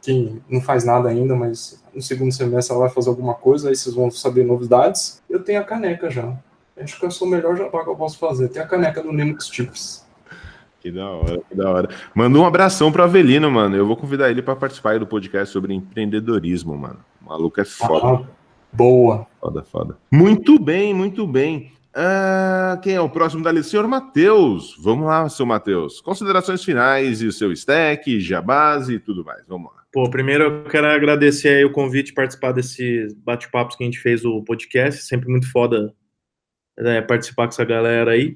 que não faz nada ainda, mas no segundo semestre ela vai fazer alguma coisa, aí vocês vão saber novidades. Eu tenho a caneca já. Acho que eu sou o melhor jabá que eu posso fazer. Tem a caneca do Linux Tips. Que da hora. Manda um abração pro Avelino, mano. Eu vou convidar ele para participar aí do podcast sobre empreendedorismo, mano. O maluco é foda. Boa. Foda. Muito bem. Quem é o próximo da lista? Senhor Matheus. Vamos lá, seu Matheus. Considerações finais e o seu stack, jabás e tudo mais. Vamos lá. Pô, primeiro eu quero agradecer aí o convite de participar desses bate-papos que a gente fez o podcast. Sempre muito foda participar com essa galera aí.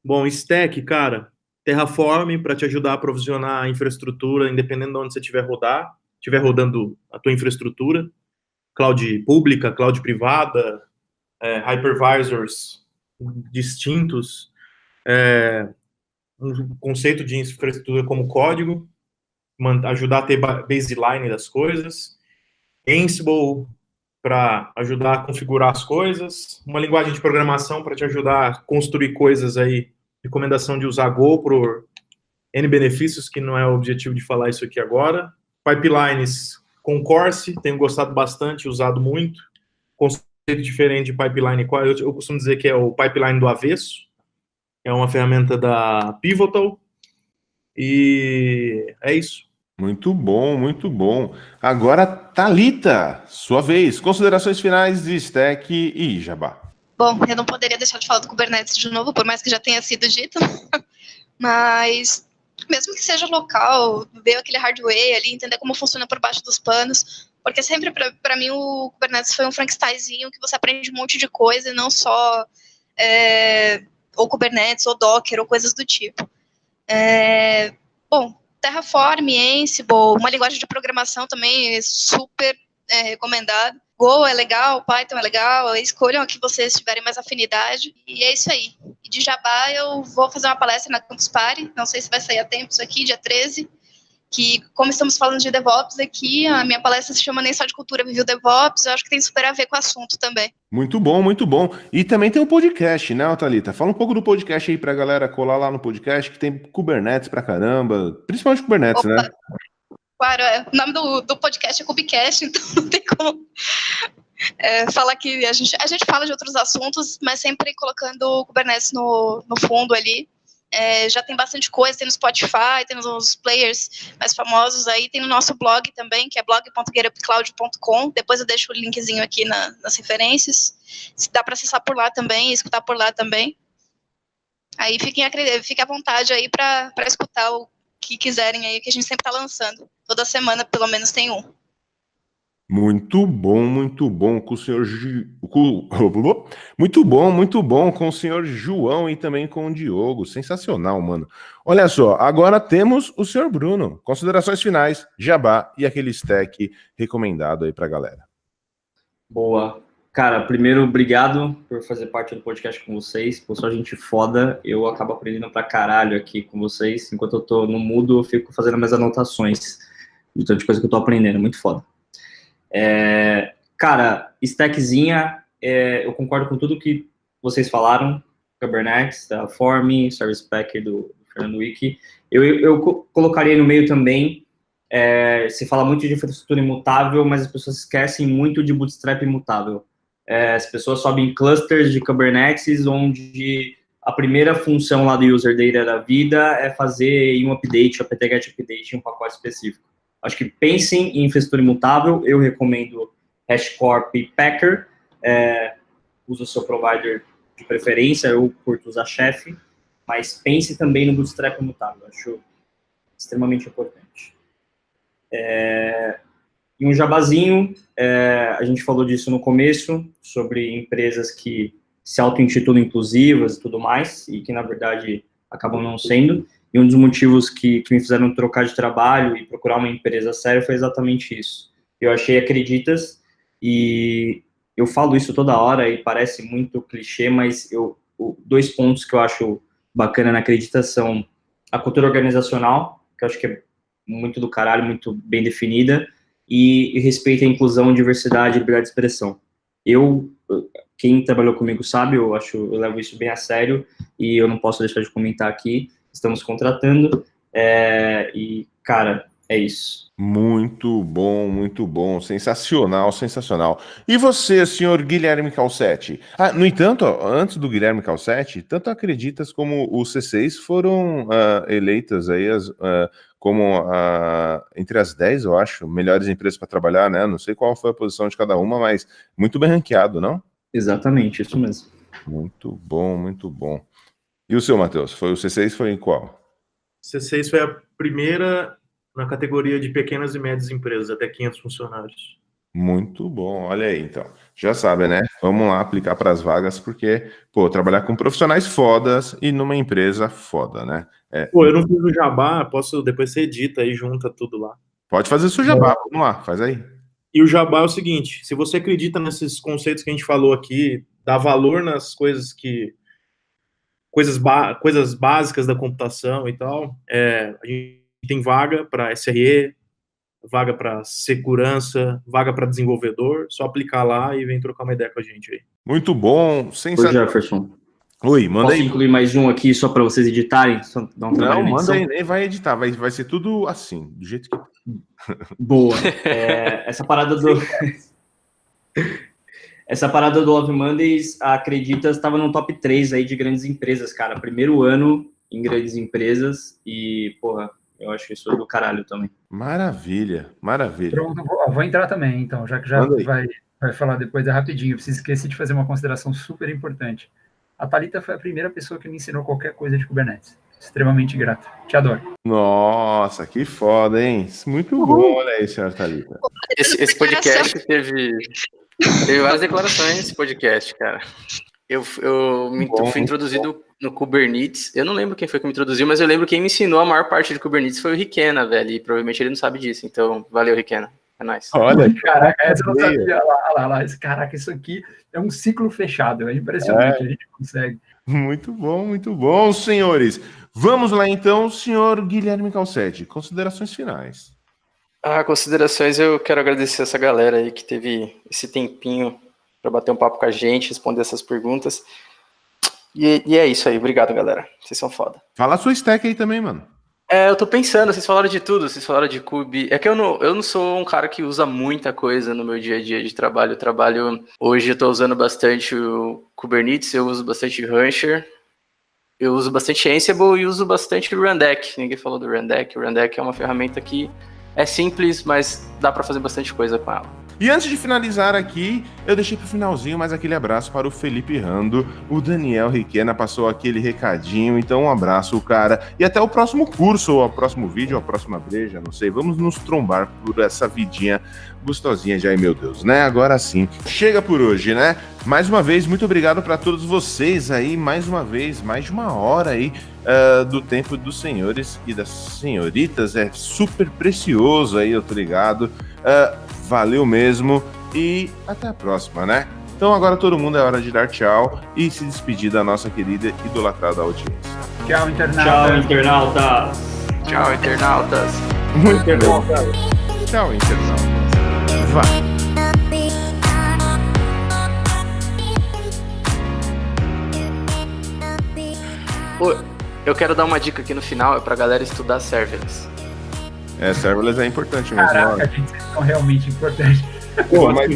Bom, Stack, cara, Terraform para te ajudar a provisionar a infraestrutura, independente de onde você estiver rodando a tua infraestrutura. Cloud pública, cloud privada, hypervisors distintos, um conceito de infraestrutura como código, ajudar a ter baseline das coisas, Ansible para ajudar a configurar as coisas, uma linguagem de programação para te ajudar a construir coisas aí, recomendação de usar Go por N benefícios, que não é o objetivo de falar isso aqui agora, pipelines com Corse, tenho gostado bastante, usado muito, conceito diferente de pipeline, eu costumo dizer que é o pipeline do avesso, é uma ferramenta da Pivotal, e é isso. Muito bom, muito bom. Agora, Thalita, sua vez. Considerações finais de Stack e Jabá. Bom, eu não poderia deixar de falar do Kubernetes de novo, por mais que já tenha sido dito, mas mesmo que seja local, ver aquele hardware ali, entender como funciona por baixo dos panos, porque sempre, para mim, o Kubernetes foi um Frankensteinzinho que você aprende um monte de coisa e não só ou Kubernetes, ou Docker, ou coisas do tipo. Bom, Terraform, Ansible, uma linguagem de programação também é super recomendado. Go é legal, Python é legal, escolham a que vocês tiverem mais afinidade, e é isso aí. E de Jabá eu vou fazer uma palestra na Campus Party, não sei se vai sair a tempo isso aqui, dia 13, que como estamos falando de DevOps aqui, a minha palestra se chama Nem Só de Cultura Vive o DevOps, eu acho que tem super a ver com o assunto também. Muito bom, muito bom. E também tem um podcast, né, Thalita? Fala um pouco do podcast aí pra galera colar lá no podcast, que tem Kubernetes pra caramba, principalmente Kubernetes, né? Claro, o nome do podcast é Kubecast, então não tem como falar que a gente fala de outros assuntos, mas sempre colocando o Kubernetes no fundo ali. Já tem bastante coisa, tem no Spotify, tem nos players mais famosos aí, tem no nosso blog também, que é blog.getupcloud.com, depois eu deixo o linkzinho aqui nas referências, dá para acessar por lá também, escutar por lá também. Aí fiquem à vontade aí para escutar o que quiserem aí, que a gente sempre está lançando. Toda semana, pelo menos, tem um. Muito bom com o senhor muito bom com o senhor João e também com o Diogo. Sensacional, mano. Olha só, agora temos o senhor Bruno. Considerações finais, Jabá e aquele stack recomendado aí pra galera. Boa. Cara, primeiro, obrigado por fazer parte do podcast com vocês. Pô, só gente foda. Eu acabo aprendendo pra caralho aqui com vocês. Enquanto eu tô no mudo, eu fico fazendo minhas anotações de tanta coisa que eu tô aprendendo. Muito foda. Cara, stackzinha, eu concordo com tudo que vocês falaram. Kubernetes, Terraform, Service Pack do Fernando Wiki. Eu colocaria no meio também. Se fala muito de infraestrutura imutável, mas as pessoas esquecem muito de Bootstrap imutável. As pessoas sobem clusters de Kubernetes, onde a primeira função lá do user data da vida é fazer um update, apt-get update em um pacote específico. Acho que pensem em infraestrutura imutável, eu recomendo HashiCorp e Packer, usa o seu provider de preferência, eu curto usar Chef, mas pense também no Bootstrap imutável, acho extremamente importante. E um jabazinho, a gente falou disso no começo, sobre empresas que se auto-intitulam inclusivas e tudo mais, e que na verdade acabam não sendo. E um dos motivos que me fizeram trocar de trabalho e procurar uma empresa séria foi exatamente isso. Eu achei Acreditas, e eu falo isso toda hora, e parece muito clichê, mas 2 pontos que eu acho bacana na Acreditas são a cultura organizacional, que eu acho que é muito do caralho, muito bem definida, e respeito à inclusão, diversidade e liberdade de expressão. Quem trabalhou comigo sabe, eu levo isso bem a sério, e eu não posso deixar de comentar aqui. Estamos contratando, e, cara, é isso. Muito bom, sensacional. E você, senhor Guilherme Calcetti? No entanto, antes do Guilherme Calcetti, tanto Acreditas como o C6 foram eleitas aí como entre as 10, eu acho, melhores empresas para trabalhar, né? Não sei qual foi a posição de cada uma, mas muito bem ranqueado, não? Exatamente, isso mesmo. Muito bom. E o seu, Matheus? Foi o C6, foi em qual? C6 foi a primeira na categoria de pequenas e médias empresas, até 500 funcionários. Muito bom, olha aí, então. Já sabe, né? Vamos lá aplicar para as vagas, porque, pô, trabalhar com profissionais fodas e numa empresa foda, né? Pô, eu não fiz o jabá, depois você edita aí, junta tudo lá. Pode fazer seu jabá, vamos lá, faz aí. E o jabá é o seguinte, se você acredita nesses conceitos que a gente falou aqui, dá valor nas coisas coisas básicas da computação e tal, a gente tem vaga para SRE, vaga para segurança, vaga para desenvolvedor, só aplicar lá e vem trocar uma ideia com a gente aí. Muito bom, Ô, sensacional. Jefferson, Oi, manda posso aí. incluir mais um aqui só para vocês editarem? Só dar um trabalho Não, na manda edição? aí, nem vai editar, vai ser tudo assim, do jeito que... Boa. Essa parada do Love Mondays, a Acreditas estava no top 3 aí de grandes empresas, cara. Primeiro ano em grandes empresas e, porra, eu acho isso do caralho também. Maravilha, maravilha. Pronto, vou entrar também, então, já que vai falar depois, rapidinho. Eu preciso esquecer de fazer uma consideração super importante. A Thalita foi a primeira pessoa que me ensinou qualquer coisa de Kubernetes. Extremamente grato. Te adoro. Nossa, que foda, hein? Muito bom, olha aí, senhora Thalita. Esse podcast teve várias declarações nesse podcast, cara. Eu fui introduzido no Kubernetes. Eu não lembro quem foi que me introduziu, mas eu lembro quem me ensinou a maior parte de Kubernetes foi o Riquena, velho. E provavelmente ele não sabe disso. Então, valeu, Riquena. É nóis. Olha, caraca, essa eu não sabia. Lá. Caraca, isso aqui é um ciclo fechado. É impressionante, a gente consegue. Muito bom, senhores. Vamos lá, então, senhor Guilherme Calcetti. Considerações finais. Considerações, eu quero agradecer essa galera aí que teve esse tempinho para bater um papo com a gente, responder essas perguntas. E é isso aí. Obrigado, galera. Vocês são foda. Fala a sua stack aí também, mano. Eu tô pensando, vocês falaram de tudo, vocês falaram de Kube. É que eu não sou um cara que usa muita coisa no meu dia a dia de trabalho. Hoje eu tô usando bastante o Kubernetes, eu uso bastante Rancher, eu uso bastante Ansible e uso bastante o Rundeck. Ninguém falou do Rundeck. O Rundeck é uma ferramenta que é simples, mas dá pra fazer bastante coisa com ela. E antes de finalizar aqui, eu deixei pro finalzinho mais aquele abraço para o Felipe Rando. O Daniel Riquena passou aquele recadinho, então um abraço, cara. E até o próximo curso, ou ao próximo vídeo, ou a próxima breja, não sei. Vamos nos trombar por essa vidinha gostosinha de ai meu Deus, né? Agora sim. Chega por hoje, né? Mais uma vez, muito obrigado para todos vocês aí. Mais uma vez, mais de uma hora aí do tempo dos senhores e das senhoritas. É super precioso aí, eu tô ligado. Valeu mesmo e até a próxima, né? Então agora todo mundo é hora de dar tchau e se despedir da nossa querida e idolatrada audiência. Tchau, internautas. Tchau, internautas. Tchau, internautas. Muito bom. Tchau, internautas. Vai. Eu quero dar uma dica aqui no final, é pra galera estudar serverless. Serverless é importante mesmo. Caraca, gente, vocês são realmente importantes. Pô, mas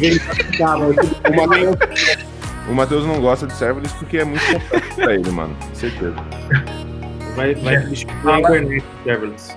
o Matheus não gosta de serverless porque é muito complexo pra ele, mano. Certeza. Vai substituir a internet serverless.